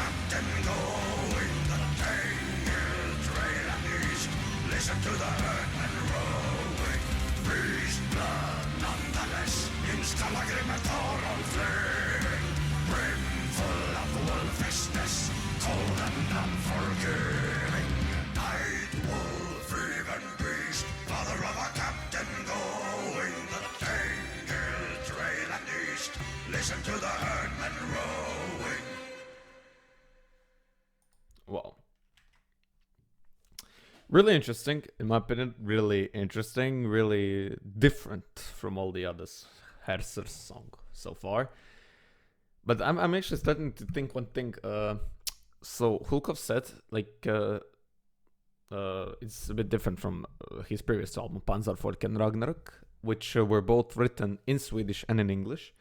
Listen to the herdmen rowing. Priest blood nonetheless. In Skalagrim and Thoron flaring. Brimful of wolfishness. Cold and unforgiving. Nightwolf, even beast. Father of a captain going the tangled trail and east. Listen to the herdmen rowing. Wow. Really interesting, in my opinion. Really interesting, really different from all the others. Hersir's song so far. But I'm actually starting to think one thing. So Hulkoff said, it's a bit different from his previous album, Panzerfolk and Ragnarök, which were both written in Swedish and in English.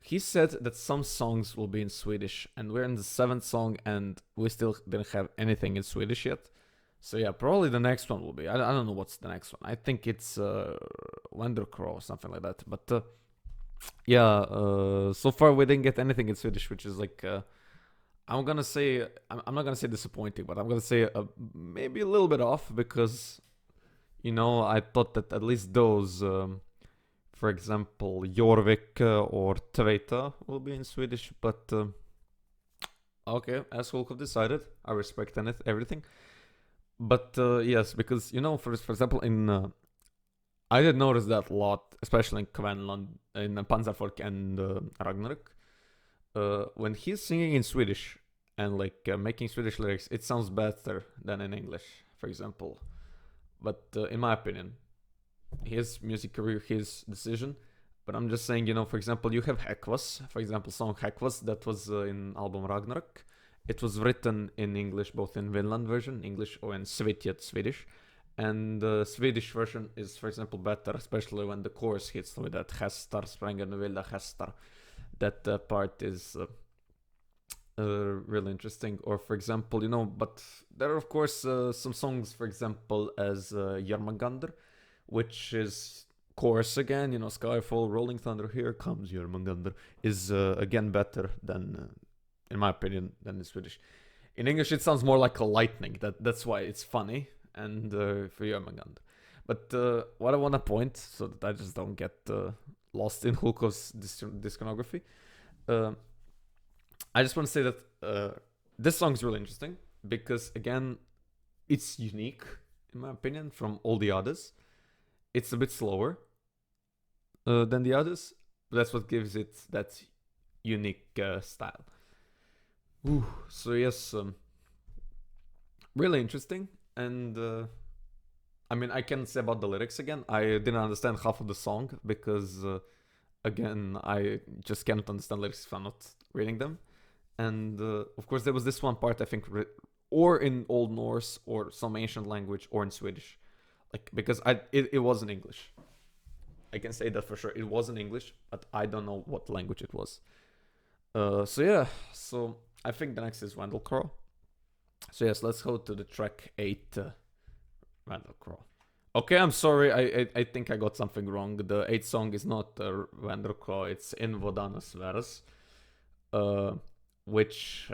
He said that some songs will be in Swedish, and we're in the 7th song, and we still didn't have anything in Swedish yet. So yeah, probably the next one will be. I don't know what's the next one. I think it's Vendelcrow or something like that. But so far we didn't get anything in Swedish, which is I'm not gonna say disappointing, but I'm gonna say maybe a little bit off, because I thought that at least those, for example, Jórvik or Tveita will be in Swedish. But okay, as Hulkoff decided, I respect everything. But yes, because for example, in I did notice that a lot, especially in Kvenland, in Panzerfolk and Ragnarök. When he's singing in Swedish and making Swedish lyrics, it sounds better than in English, for example. But in my opinion, his music career, his decision. But I'm just saying, for example, you have Hekvas, for example, song Hekvas that was in album Ragnarök. It was written in English, both in Finland version, English, or in Swedish. And the Swedish version is, for example, better, especially when the chorus hits with that hästar, sprängande vilda hästar. That part is really interesting. Or, for example, but there are, of course, some songs, for example, as Jörmungandr, which is chorus again, you know, Skyfall, Rolling Thunder, Here Comes Jormungandr, is again better than, in my opinion, than in Swedish. In English, it sounds more like a lightning. That's why it's funny, and for Jormungandr. But what I want to point, so that I just don't get lost in Hulkoff's discography, I just want to say that this song is really interesting because, again, it's unique, in my opinion, from all the others. It's a bit slower than the others, but that's what gives it that unique style. Ooh, so yes, really interesting, and I mean, I can't say about the lyrics again. I didn't understand half of the song because, again, I just cannot understand lyrics if I'm not reading them. And of course, there was this one part, I think, or in Old Norse, or some ancient language, or in Swedish, like, because it was in English. I can say that for sure. It was in English, but I don't know what language it was. So yeah, so I think the next is Vendelcrow. So yes, let's go to the track 8, Vendelcrow. Okay, I'm sorry, I think I got something wrong. The 8th song is not Vendelcrow, it's in Wodanaz Weraz, which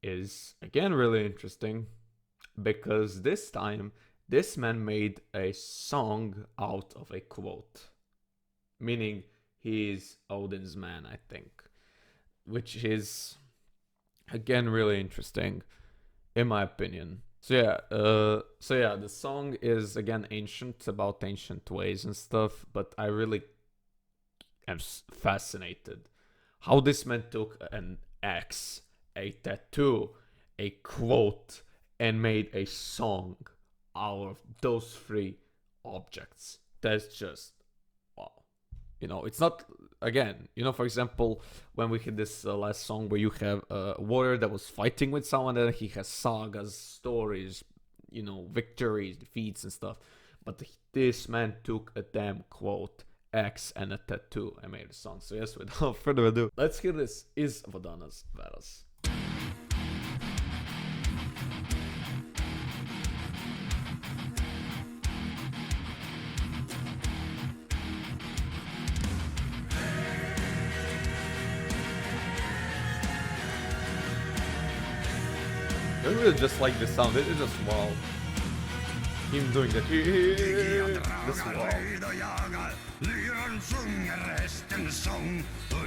is, again, really interesting, because this time, this man made a song out of a quote. Meaning, he's Odin's man, I think. Which is, again, really interesting, in my opinion. So yeah, the song is, again, ancient, about ancient ways and stuff, but I really am fascinated how this man took an axe, a tattoo, a quote, and made a song out of those 3 objects. That's just, wow. You know, it's not, again, you know, for example, when we hit this last song where you have a warrior that was fighting with someone, and he has sagas, stories, you know, victories, defeats and stuff. But this man took a damn quote, axe, and a tattoo, and made a song. So yes, without further ado, let's hear this. Is Wodanaz Weraz. I really just like this sound. It is just wow. Him doing that. This wow.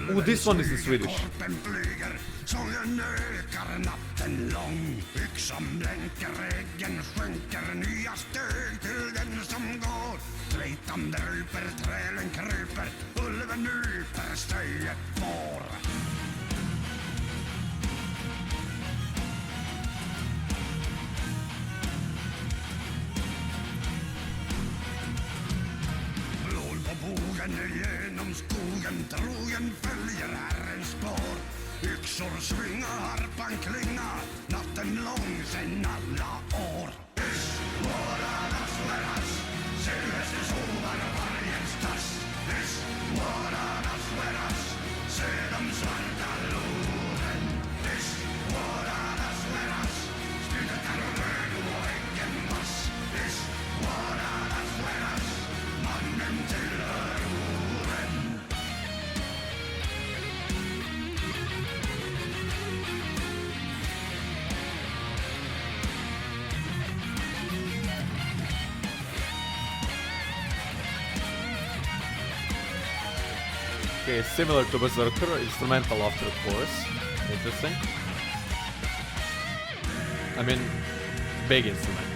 Oh, this one is in Swedish. Genom skogen trogen följer Herrens spår. Yxor svinga, harpan klinga, natten lång sen alla år. Is Wodanaz Weraz, Silvester sovar och vargens tass. Is Wodanaz Weraz, se de svarta loven. Is Wodanaz Weraz, styrkar och röd och äggen vass. Is Wodanaz Weraz, mannen tillhör. Okay, similar to Berserkr, instrumental after the chorus. Interesting. I mean, big instrumental.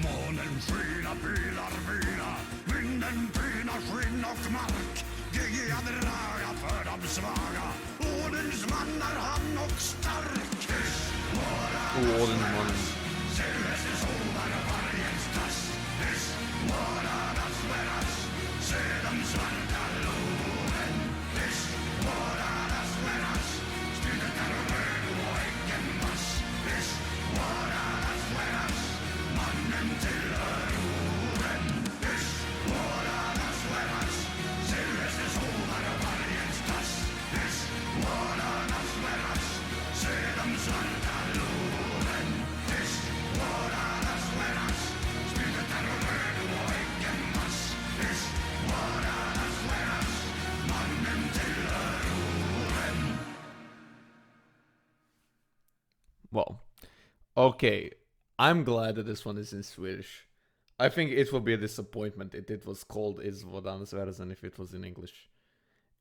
Månen skina, pilar vila, vinden pinar skinn och mark. Gigi hade raga för de svaga, Odins man är han och stark. Odins man. Silvester sovar och vargens tass. Is Wodanaz Weraz, se de svarta loven. Is Wodanaz Weraz, styrkar och röd och äggen vass. Is Wodanaz Weraz, mannen tillhör oven. Is Wodanaz Weraz, Silvester sovar och vargens tass. Is Wodanaz Weraz, se de svarta loven. Well, okay. I'm glad that this one is in Swedish. I think it will be a disappointment if it was called Is Wodanaz Weraz and if it was in English.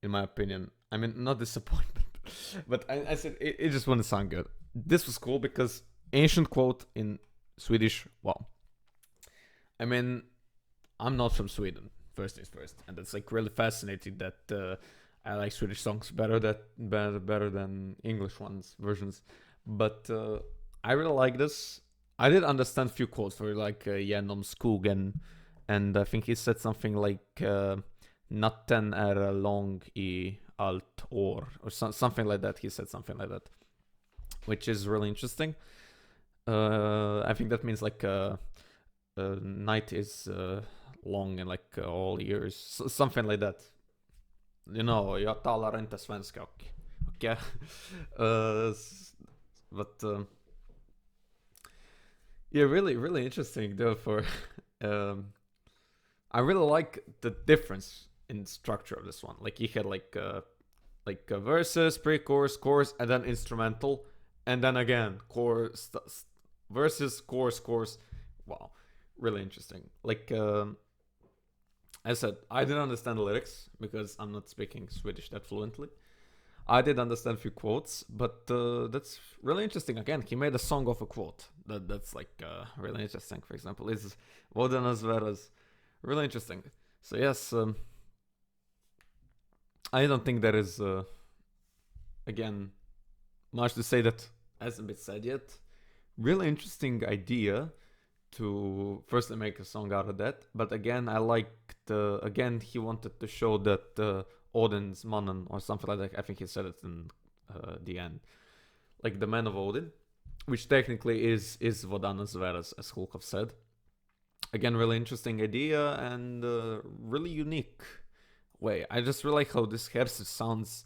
In my opinion. I mean, not disappointment. But I said it just wouldn't sound good. This was cool because ancient quote in Swedish, wow. I mean, I'm not from Sweden, first things first. And it's like really fascinating that I like Swedish songs better than English versions. But I really like this. I did understand a few quotes for like genom skogen, and I think he said something like natten är lång I allt år, or something like that. He said something like that, which is really interesting. I think that means like night is long and like all years, something like that. You know, jag talar inte svenska, okay? But yeah, really interesting though. For I really like the difference in structure of this one. Like he had like verses, pre-chorus, chorus, and then instrumental, and then again chorus, verses, chorus. Wow, really interesting. Like I said, I didn't understand the lyrics because I'm not speaking Swedish that fluently. I did understand a few quotes, but that's really interesting. Again, he made a song of a quote. That's like really interesting. For example, is Wodanaz Weraz. Really interesting. So yes, I don't think there is again much to say that hasn't been said yet. Really interesting idea to firstly make a song out of that. But again, I liked again he wanted to show that Odin's mannen or something like that. I think he said it in the end, like the man of Odin, which technically is Wodanaz Weraz, as Hulkoff said. Again, really interesting idea and really unique way. I just really like how this Hersir sounds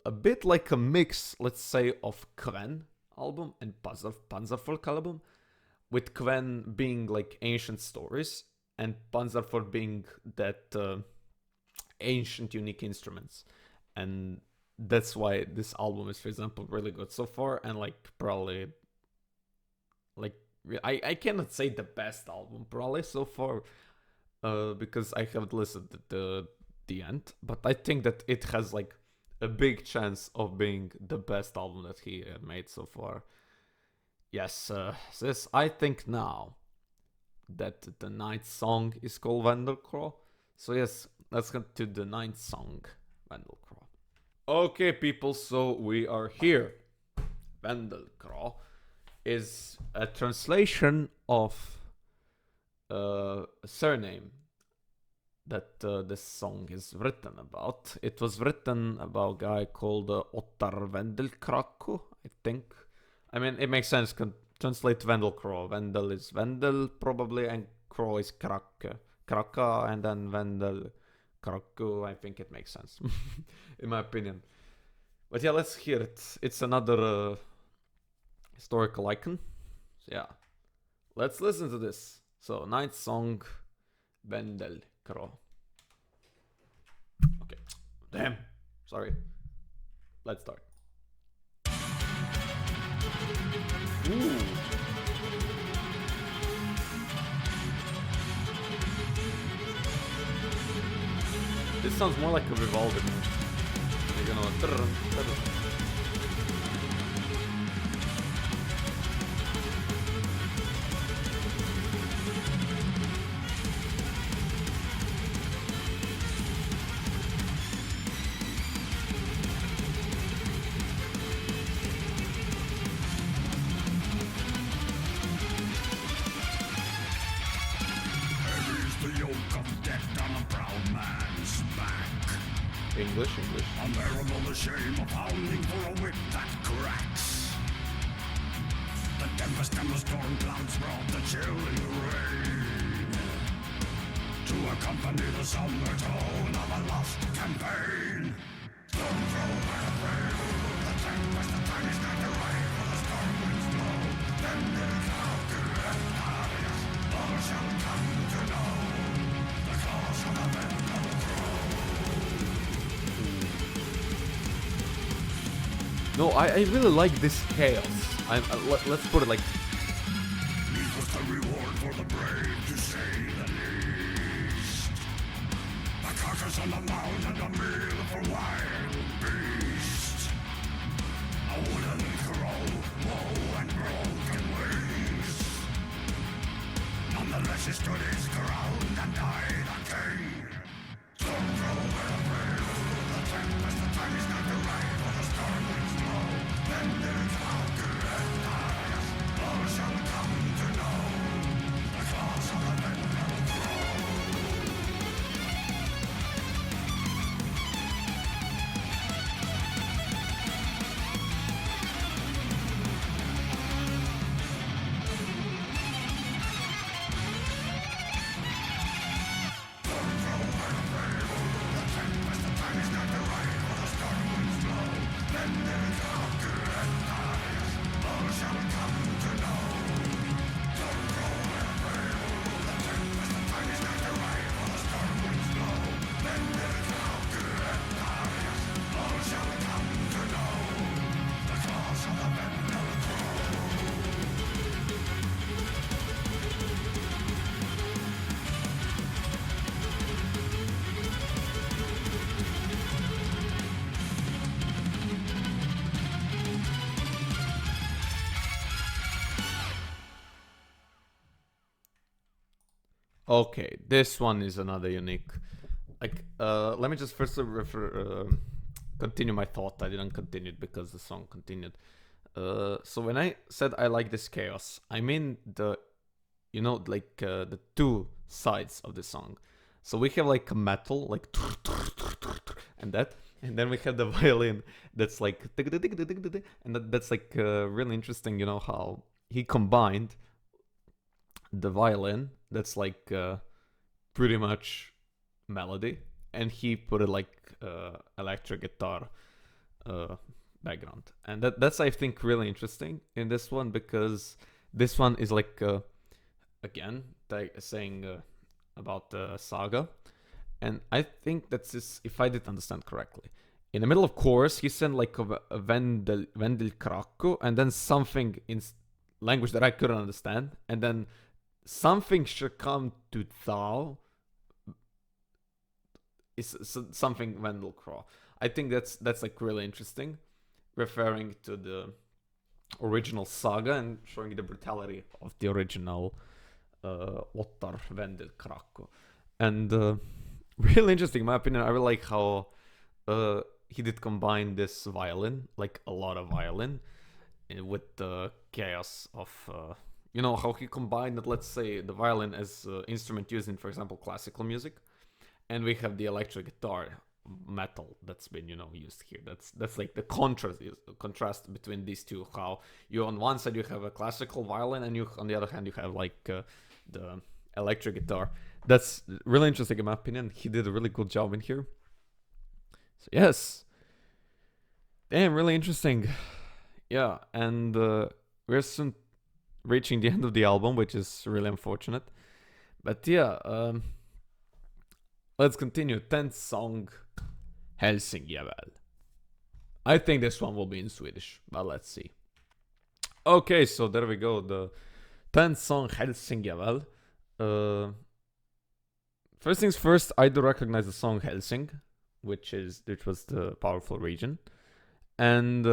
a bit like a mix, let's say, of Kven album and Panzerfolk album, with Kven being like ancient stories and Panzerfolk being that ancient unique instruments. And that's why this album is, for example, really good so far, and like probably like I cannot say the best album probably so far because I haven't listened to the end, but I think that it has like a big chance of being the best album that he made so far. Yes, this I think now that the ninth song is called Vendelcrow. So yes, let's get to the ninth song, Vendelcrow. Okay, people, so we are here. Vendelcrow is a translation of a surname that this song is written about. It was written about a guy called Ottar Vendelcrow, I think. I mean, it makes sense. Translate Vendelcrow. Vendel is Vendel, probably, and Crow is Kraka, and then Vendelcrow. I think it makes sense, in my opinion. But yeah, let's hear it. It's another historical icon. So yeah, let's listen to this. So, ninth song, Vendelcrow. Okay, damn, sorry. Let's start. Ooh. This sounds more like a revolver. You're gonna. English. Unbearable the shame of howling for a whip that cracks. The tempest and the storm clouds brought the chilling rain to accompany the somber tone of a lost campaign. Storm throw by the brave, the tempest, the time is not arrive, for the storm winds blow. Then the cloud to left obvious, all shall come to know the cause of the Vendelcrow. No, I really like this chaos. Let's put it like... This was the reward for the brave, to say the least. A carcass on the mound and a meal for wild beasts. A wooden crow, woe and broken wings. Nonetheless he stood his ground and died a king. Stormcrow will prevail through the tempest. The time is not to ride for the storm winds blow. Then there is conquer and die. All shall come to know the claws of the Vendelcrow. Okay, this one is another unique. Like, let me just first continue my thought. I didn't continue it because the song continued. So when I said I like this chaos, I mean the, you know, like the two sides of the song. So we have like a metal, like, and that, and then we have the violin that's like, and that's like really interesting. You know how he combined the violin that's like pretty much melody, and he put it like electric guitar background, and that's I think really interesting in this one, because this one is like again saying about the saga, and I think that's this, if I did understand correctly, in the middle of chorus he sent like a Vendelcrow and then something in language that I couldn't understand, and then something should come to thou is something Vendelcrow. I think that's like really interesting, referring to the original saga and showing the brutality of the original Ottar Vendelcrow. And really interesting in my opinion. I really like how he did combine this violin, like a lot of violin, with the chaos of you know, how he combined, let's say, the violin as instrument used in, for example, classical music, and we have the electric guitar, metal, that's been, you know, used here. That's like the contrast between these two. How you on one side you have a classical violin, and you on the other hand you have like the electric guitar. That's really interesting in my opinion. He did a really good job in here. So yes, damn, really interesting. Yeah, and we're soon reaching the end of the album, which is really unfortunate. But yeah, let's continue. 10th song, Helsingjavál. I think this one will be in Swedish, but let's see. Okay, so there we go. The 10th song, Helsingjavál. First things first, I do recognize the song Helsing, which was the powerful region. And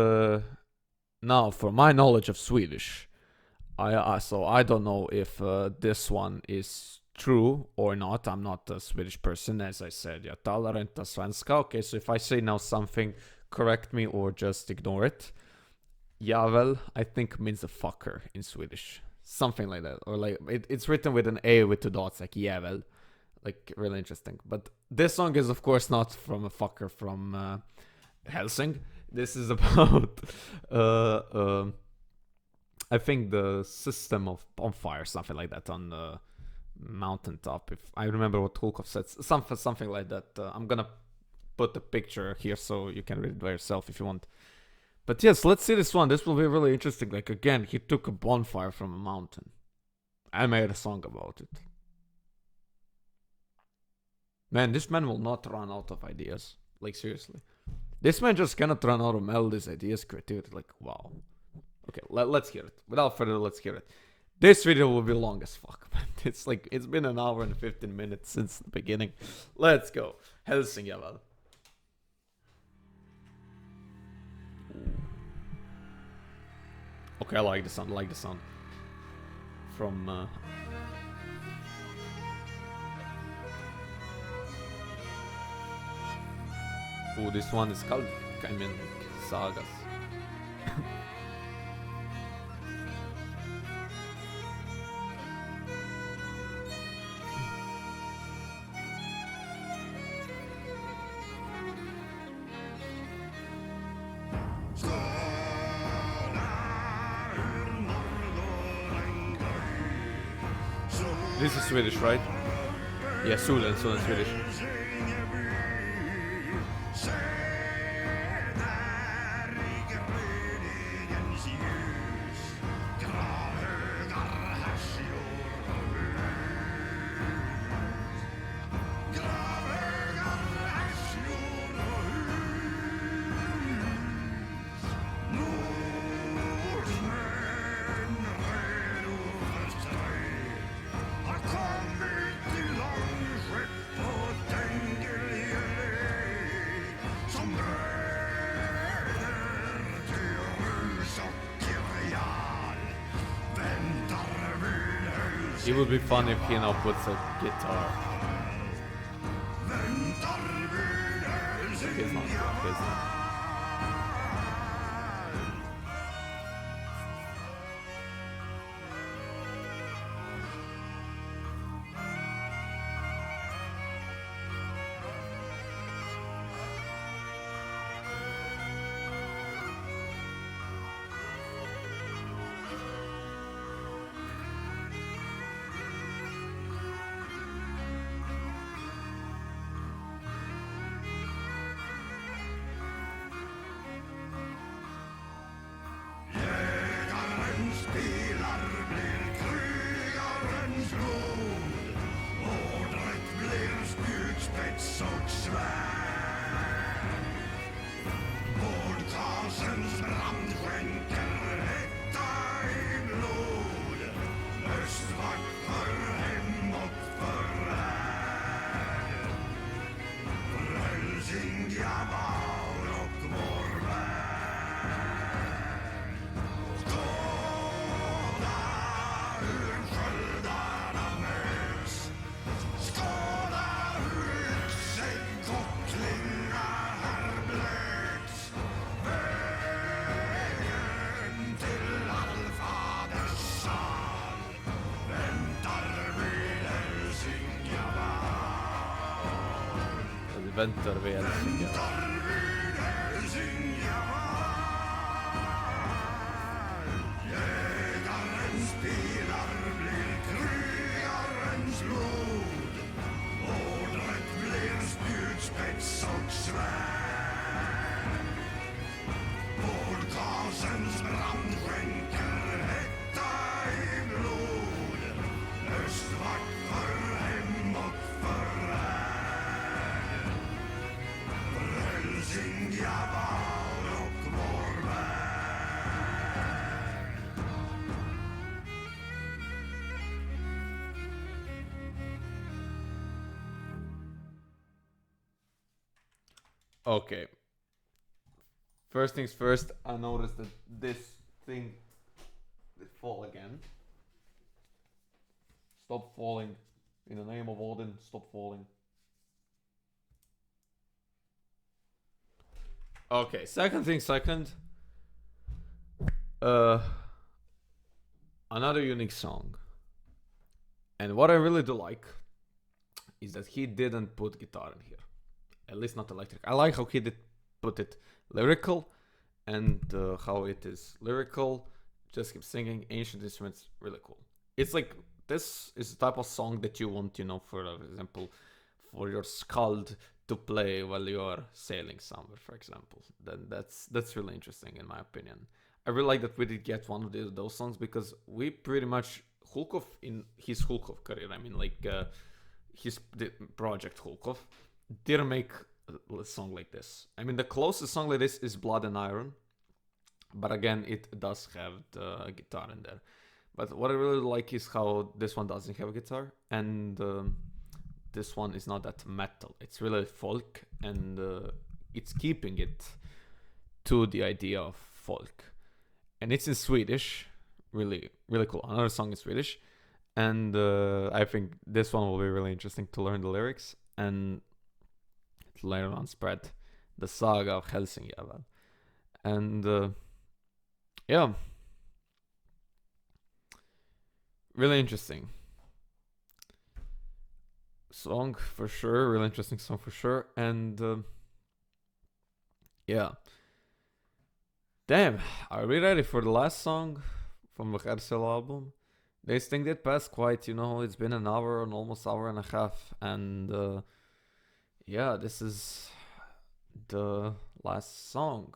now, for my knowledge of Swedish, so I don't know if this one is true or not. I'm not a Swedish person, as I said. Jag talar inte svenska. Okay, so if I say now something, correct me or just ignore it. Jävel, I think means a fucker in Swedish. Something like that. Or like, it's written with an A with two dots, like jävel. Like, really interesting. But this song is, of course, not from a fucker from Helsing. This is about... I think the system of bonfire, something like that, on the mountaintop. If I remember what Hulkoff said, something like that. I'm gonna put the picture here so you can read it by yourself if you want. But yes, let's see this one. This will be really interesting. Like, again, he took a bonfire from a mountain. I made a song about it. Man, this man will not run out of ideas. Like, seriously. This man just cannot run out of melodies, ideas, creativity. Like, wow. Okay, let's hear it. Without further ado, let's hear it. This video will be long as fuck, man. It's been an hour and 15 minutes since the beginning. Let's go. Helsingjavál. Okay, I like the sound, From, Oh, this one is called, I mean, like, sagas. This is Swedish, right? Yeah, Sulen Swedish. It would be fun if he now puts a guitar. He's not drunk, is he? Väntar vid Helsingjavál. Okay. First things first, I noticed that this thing did fall again. Stop falling. In the name of Odin, stop falling. Okay, second thing second. Another unique song. And what I really do like is that he didn't put guitar in here. At least not electric. I like how he did put it lyrical, and how it is lyrical, just keep singing, ancient instruments, really cool. It's like, this is the type of song that you want, for example, for your skald to play while you're sailing somewhere, for example. Then that's really interesting in my opinion. I really like that we did get one of those songs, because we pretty much, Hulkoff in his Hulkoff career, I mean, like his project Hulkoff, didn't make a song like this. I mean, the closest song like this is Blood and Iron, but again, it does have the guitar in there. But what I really like is how this one doesn't have a guitar, and this one is not that metal. It's really folk, and it's keeping it to the idea of folk. And it's in Swedish, really, really cool. Another song in Swedish, and I think this one will be really interesting to learn the lyrics and to later on spread the saga of Helsingjavál. And yeah, really interesting song for sure, really interesting song for sure. And yeah, damn, are we ready for the last song from the Hersir album? This thing did pass quite, it's been an hour, an almost hour and a half, and yeah, this is the last song.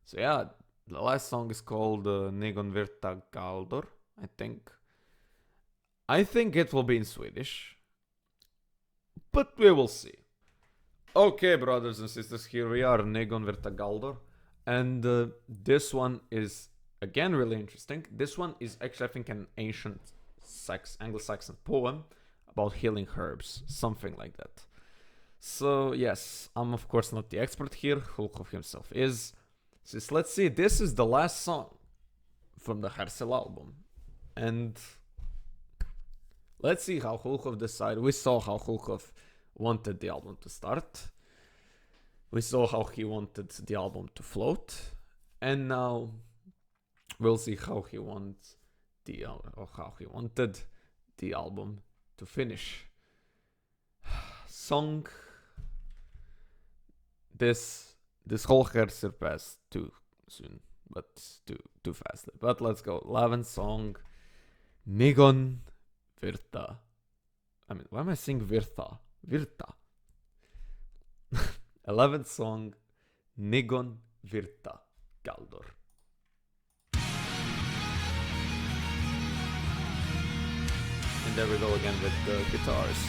So yeah, the last song is called Nigon, Wyrta, Galdor, I think. I think it will be in Swedish, but we will see. Okay, brothers and sisters, here we are, Nigon, Wyrta, Galdor. And this one is, again, really interesting. This one is actually, I think, an ancient Anglo-Saxon poem about healing herbs, something like that. So, yes, I'm of course not the expert here, Hulkoff himself is. So let's see, this is the last song from the Hersir album. And let's see how Hulkoff decided. We saw how Hulkoff wanted the album to start. We saw how he wanted the album to float. And now we'll see how he wants how he wanted the album to finish. Song. This whole Hersir passed too soon, but too fast. But let's go. 11th song, Nigon, Wyrta. I mean, why am I saying Wyrta? Wyrta. 11th song, Nigon, Wyrta, Galdor. And there we go again with the guitars.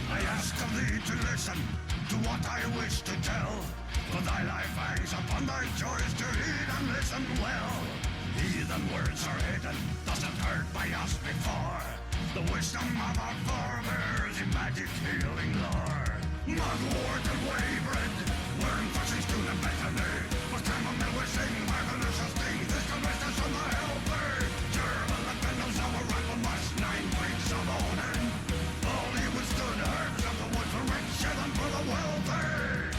I ask of thee to listen to what I wish to tell. For thy life hangs upon thy choice to heed and listen well. Heathen words are hidden, thus not heard by us before. The wisdom of our forebears in magic healing lore. Mugwort and waybread, worm fussing stone and bethany. For chamomile we sing, marvelous of sting, this can rest us on the helper. Gerbil and Vendelcrow, our rifle must, 9 plagues of Odin. All you withstood herbs of the wood for rich, share them for the welfare.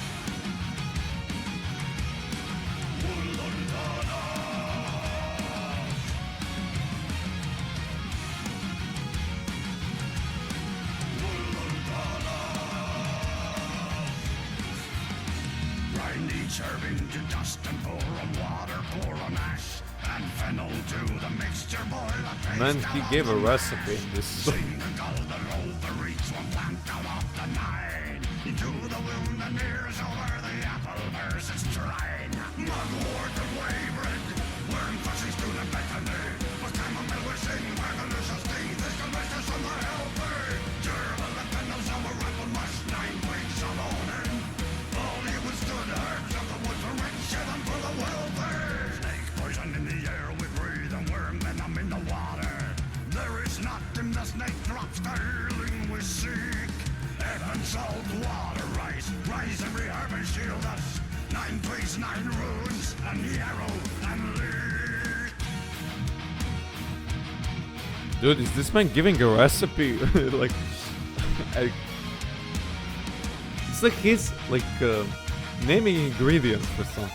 Grind each herb into dust and pour on water, pour on ash, and fennel to the mixture, boil a paste. Man, he gave a recipe in this song. Sing the Galdor over each one plant out of the 9. Into the wound and ears over the apple versus trine. Mugwort and waybread, worm fussing stone and bethany. For chamomile we sing, marvelous of sting, this can rest us on the helper. Gerbil and Vendelcrow, our rifle must, 9 plagues of Odin. All you withstood herbs of the wood for rich, share them for the welfare. Snake poison in the air we breathe, and worm venom in the water. There is not in the snake drops the healing we seek. Ebb and salt water rise every herb and shield us. 9 twigs, 9 runes, and yarrow and leek. Dude, is this man giving a recipe? Like, it's like he's like naming ingredients for something.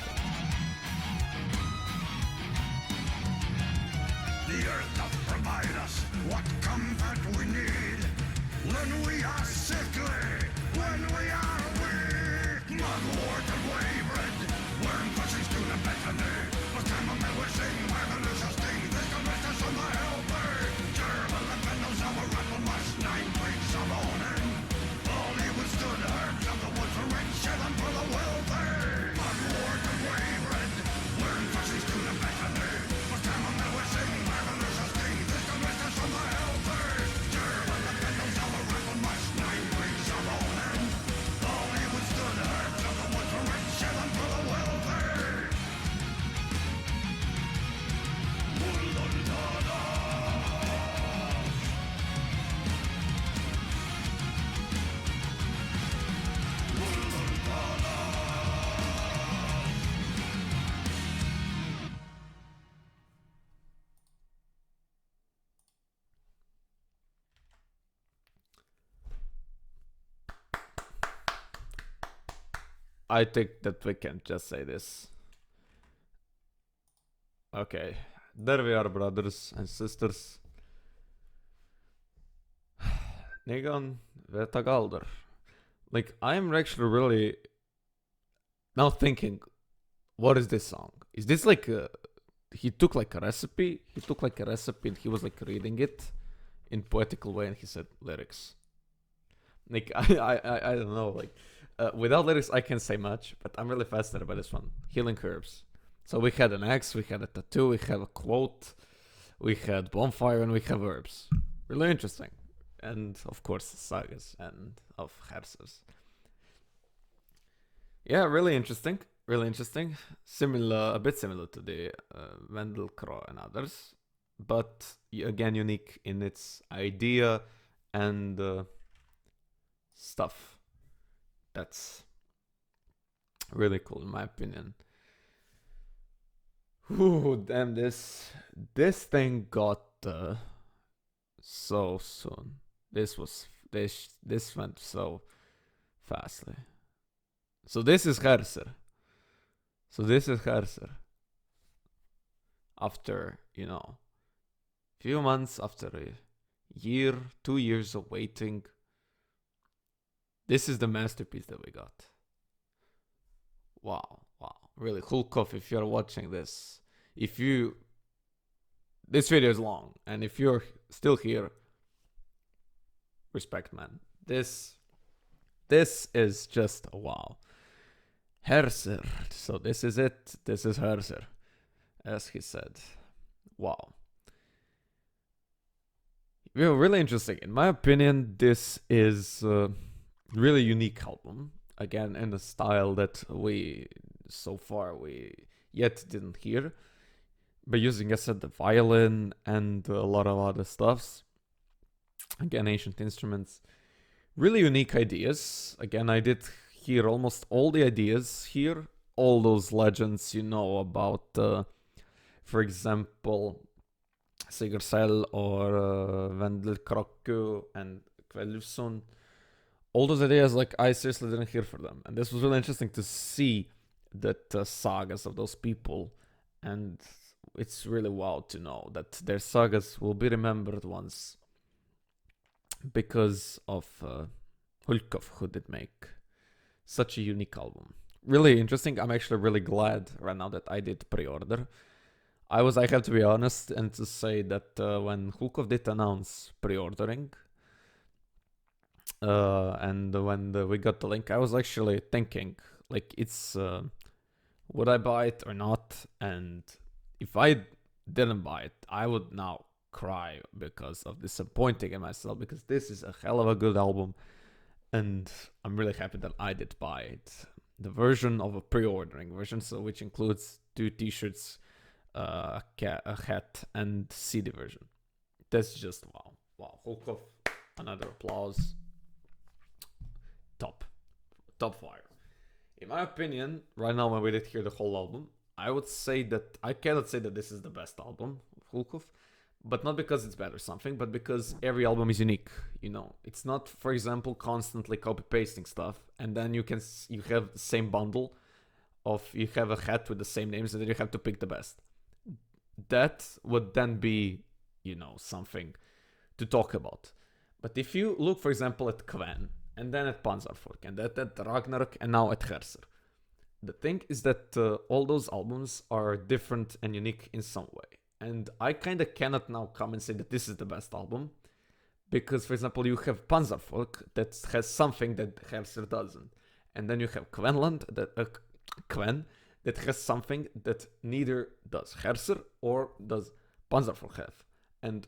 The earth doth provide us what comfort we need. When we are sickly, when we are weak. Mugwort and waybread, worm fussing stone and bethany. For chamomile we sing, marvelous of sting, this can rest us on the helper. Gerbil and Vendelcrow, our rifle must, 9 plagues of Odin. All you withstood herbs of the wood for rich, share them for the welfare. Mugwort and waybread, worm fussing stone and bethany. For I think that we can just say this. Okay, there we are, brothers and sisters. Nigon, Wyrta, Galdor. Like, I'm actually really now thinking, what is this song? Is this like he took like a recipe? He took like a recipe and he was like reading it in poetical way and he said lyrics. Like, I don't know, like, without lyrics I can't say much, but I'm really fascinated by this one. Healing herbs. So we had an axe, we had a tattoo, we had a quote, we had bonfire, and we have herbs. Really interesting. And of course sagas and of Hersir. Yeah, really interesting. Really interesting. Similar, a bit similar to the Vendelcrow and others, but again unique in its idea and stuff. That's really cool in my opinion. Ooh, damn, this thing got so soon. This went so fastly. So this is Hersir. After, few months, after a year, 2 years of waiting, this is the masterpiece that we got. Wow. Really, Hulkoff, if you're watching this, this video is long, and if you're still here, respect, man. This is just a wow. Hersir. So this is it. This is Hersir, as he said. Wow. Really interesting. In my opinion, this is a really unique album. Again, in a style that we yet didn't hear. By using, as I said, the violin and a lot of other stuffs. Again, ancient instruments. Really unique ideas. Again, I did hear almost all the ideas here. All those legends about, for example, Sigurdsel or Vendelcrow and Kveljusson. All those ideas, like, I seriously didn't hear for them. And this was really interesting to see that sagas of those people. And it's really wild to know that their sagas will be remembered once because of Hulkoff, who did make such a unique album. Really interesting. I'm actually really glad right now that I did pre-order. I have to be honest and to say that when Hulkoff did announce pre-ordering, and when we got the link, I was actually thinking, like, it's would I buy it or not? And if I didn't buy it, I would now cry because of disappointing in myself, because this is a hell of a good album, and I'm really happy that I did buy it. The version of a pre-ordering version, so which includes 2 t-shirts, a hat, and CD version. That's just wow. Hulkoff, another applause. Top fire. In my opinion, right now when we did hear the whole album, I would say that I cannot say that this is the best album of Hulkoff, but not because it's bad or something, but because every album is unique. It's not, for example, constantly copy pasting stuff, and then you have the same bundle of, you have a hat with the same names, and then you have to pick the best. That would then be, something to talk about. But if you look, for example, at Kven, and then at Panzervolk, and at Ragnarok, and now at Hersir, the thing is that all those albums are different and unique in some way. And I kind of cannot now come and say that this is the best album, because, for example, you have Panzervolk that has something that Hersir doesn't. And then you have Kven that has something that neither does Hersir or does Panzervolk have. And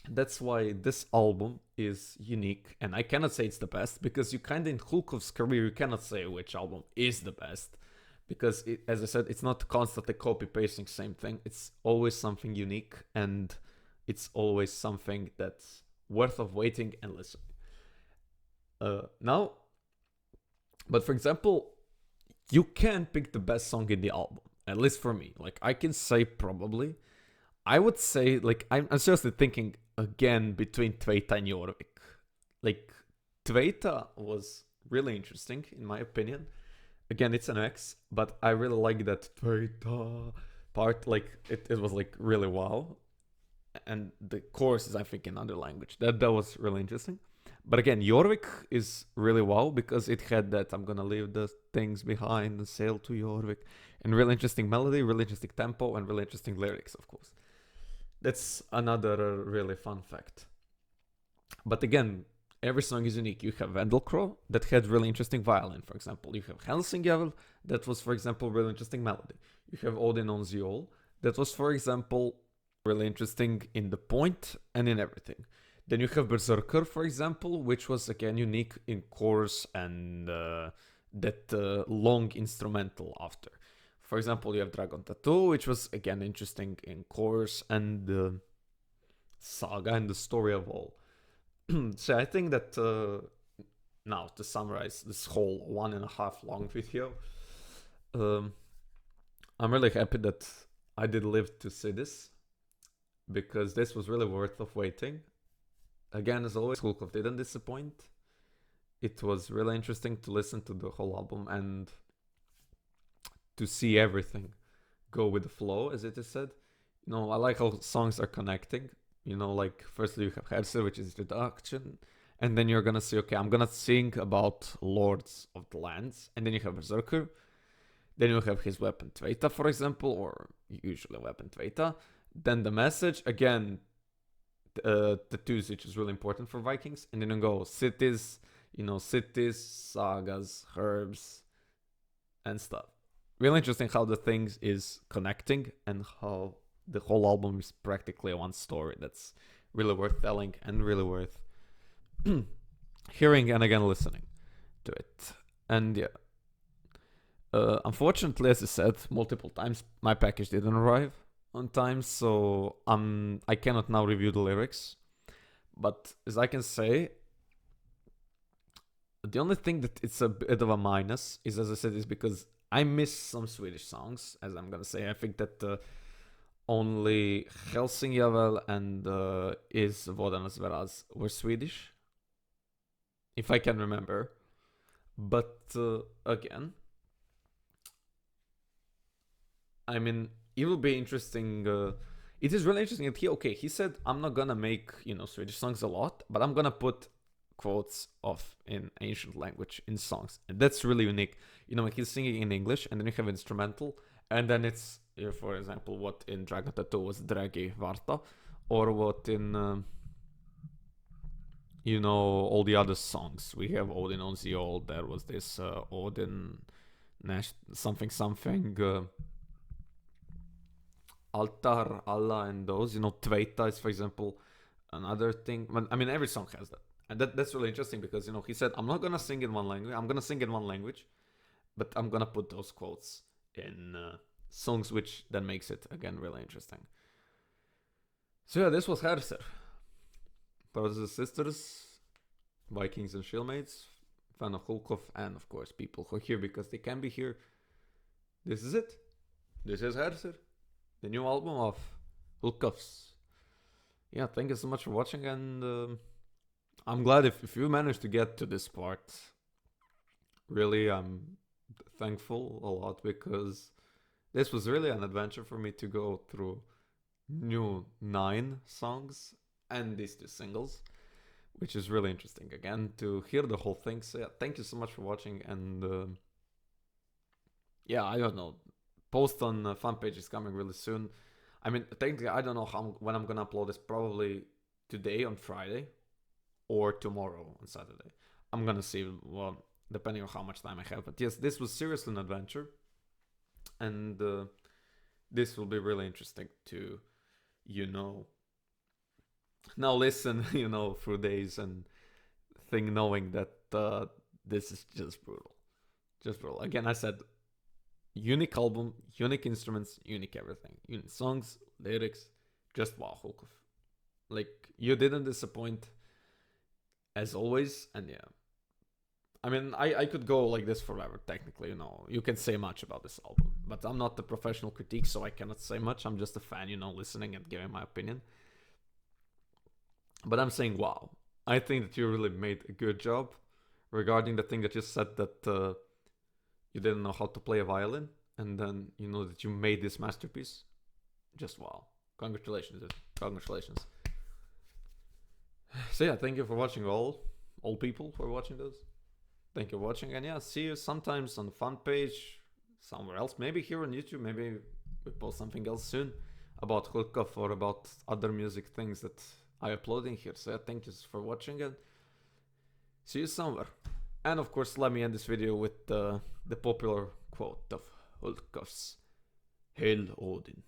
that's why this album is unique, and I cannot say it's the best, because you kind of, in Hulkoff's career, you cannot say which album is the best, because, as I said, it's not constantly copy-pasting same thing. It's always something unique, and it's always something that's worth of waiting and listening. But for example, you can pick the best song in the album, at least for me. Like, I can say probably, I would say, like, I'm seriously thinking again between Tveita and Jórvik. Like, Tveita was really interesting, in my opinion. again, it's an X, but I really like that Tveita part. Like it was like really wow. And the chorus is, I think, in another language. That was really interesting. But again, Jórvik is really wow because it had that I'm gonna leave the things behind and sail to Jórvik. And really interesting melody, really interesting tempo, and really interesting lyrics, of course. That's another really fun fact. But again, every song is unique. You have Vendelcrow that had really interesting violin, for example. You have Helsingjavál that was, for example, really interesting melody. You have Odin Owns Ye All that was, for example, really interesting in the point and in everything. Then you have Berserkr, for example, which was again unique in chorus and that long instrumental after. For example, you have Dragon Tattoo, which was again interesting in chorus and the saga and the story of all. So I think that now to summarize this whole 1.5 long video, I'm really happy that I did live to see this because this was really worth of waiting. Again, as always, Hulkoff didn't disappoint. It was really interesting to listen to the whole album and to see everything go with the flow, as it is said. You know, I like how songs are connecting. You know, like firstly you have Hersir, which is introduction, and then you're gonna see, okay, I'm gonna sing about lords of the lands, and then you have Berserkr. Then you have his weapon Tveita, for example, or usually weapon Tveita. Then the message, again, tattoos, which is really important for Vikings. And then you go cities, you know, cities, sagas, herbs, and stuff. Really interesting how the things is connecting and how the whole album is practically one story that's really worth telling and really worth hearing and again listening to it. And yeah, unfortunately, as I said multiple times, my package didn't arrive on time, so I cannot now review the lyrics. But as I can say, the only thing that it's a bit of a minus is, as I said, is because I miss some Swedish songs, as I'm gonna say. I think that only Helsingjavál and is Wodanaz Weraz were Swedish, if I can remember. But again, I mean, it will be interesting. It is really interesting that he said, I'm not gonna make, you know, Swedish songs a lot, but I'm gonna put quotes of in ancient language in songs. And that's really unique. You know, like he's singing in English and then you have instrumental, and then it's, for example, what in Dragon Tattoo was Dragi Wyrta, or what in, you know, all the other songs. We have Odin Owns Ye All, there was this Odin something Altar, Allah, and those, you know, Tveita is, for example, another thing. I mean, every song has that. And that's really interesting because, you know, he said, I'm not going to sing in one language. I'm going to sing in one language, but I'm going to put those quotes in songs, which then makes it, again, really interesting. So yeah, this was Hersir. Brothers and sisters, Vikings and Shieldmates, fan of Hulkoff, and of course, people who are here because they can be here. This is it. This is Hersir, the new album of Hulkoff's. Yeah, thank you so much for watching, and I'm glad if you managed to get to this part. Really, I'm thankful a lot because this was really an adventure for me to go through new 9 songs and these 2 singles, which is really interesting again to hear the whole thing. So yeah, thank you so much for watching, and yeah, I don't know, post on fan page is coming really soon. I mean, technically, I don't know when I'm gonna upload this. Probably today on Friday, or tomorrow on Saturday. I'm gonna see, well, depending on how much time I have. But yes, this was seriously an adventure, and this will be really interesting to, you know, now listen, you know, through days and thing, knowing that this is just brutal. Again, I said, unique album, unique instruments, unique everything, unique songs, lyrics, just wow, Hulkoff. Like, you didn't disappoint, as always. And yeah, I mean, I could go like this forever, technically, you know. You can say much about this album, but I'm not the professional critique, so I cannot say much. I'm just a fan, you know, listening and giving my opinion. But I'm saying, wow, I think that you really made a good job regarding the thing that you said, that you didn't know how to play a violin, and then you know that you made this masterpiece. Just wow. Congratulations, dude. Congratulations. So yeah, thank you for watching, all people who are watching this. Thank you for watching, and yeah, see you sometimes on the fun page, somewhere else, maybe here on YouTube, maybe we post something else soon about Hulkoff or about other music things that I upload in here. So yeah, thank you for watching, and see you somewhere. And of course, let me end this video with the popular quote of Hulkoff's: Hail Odin.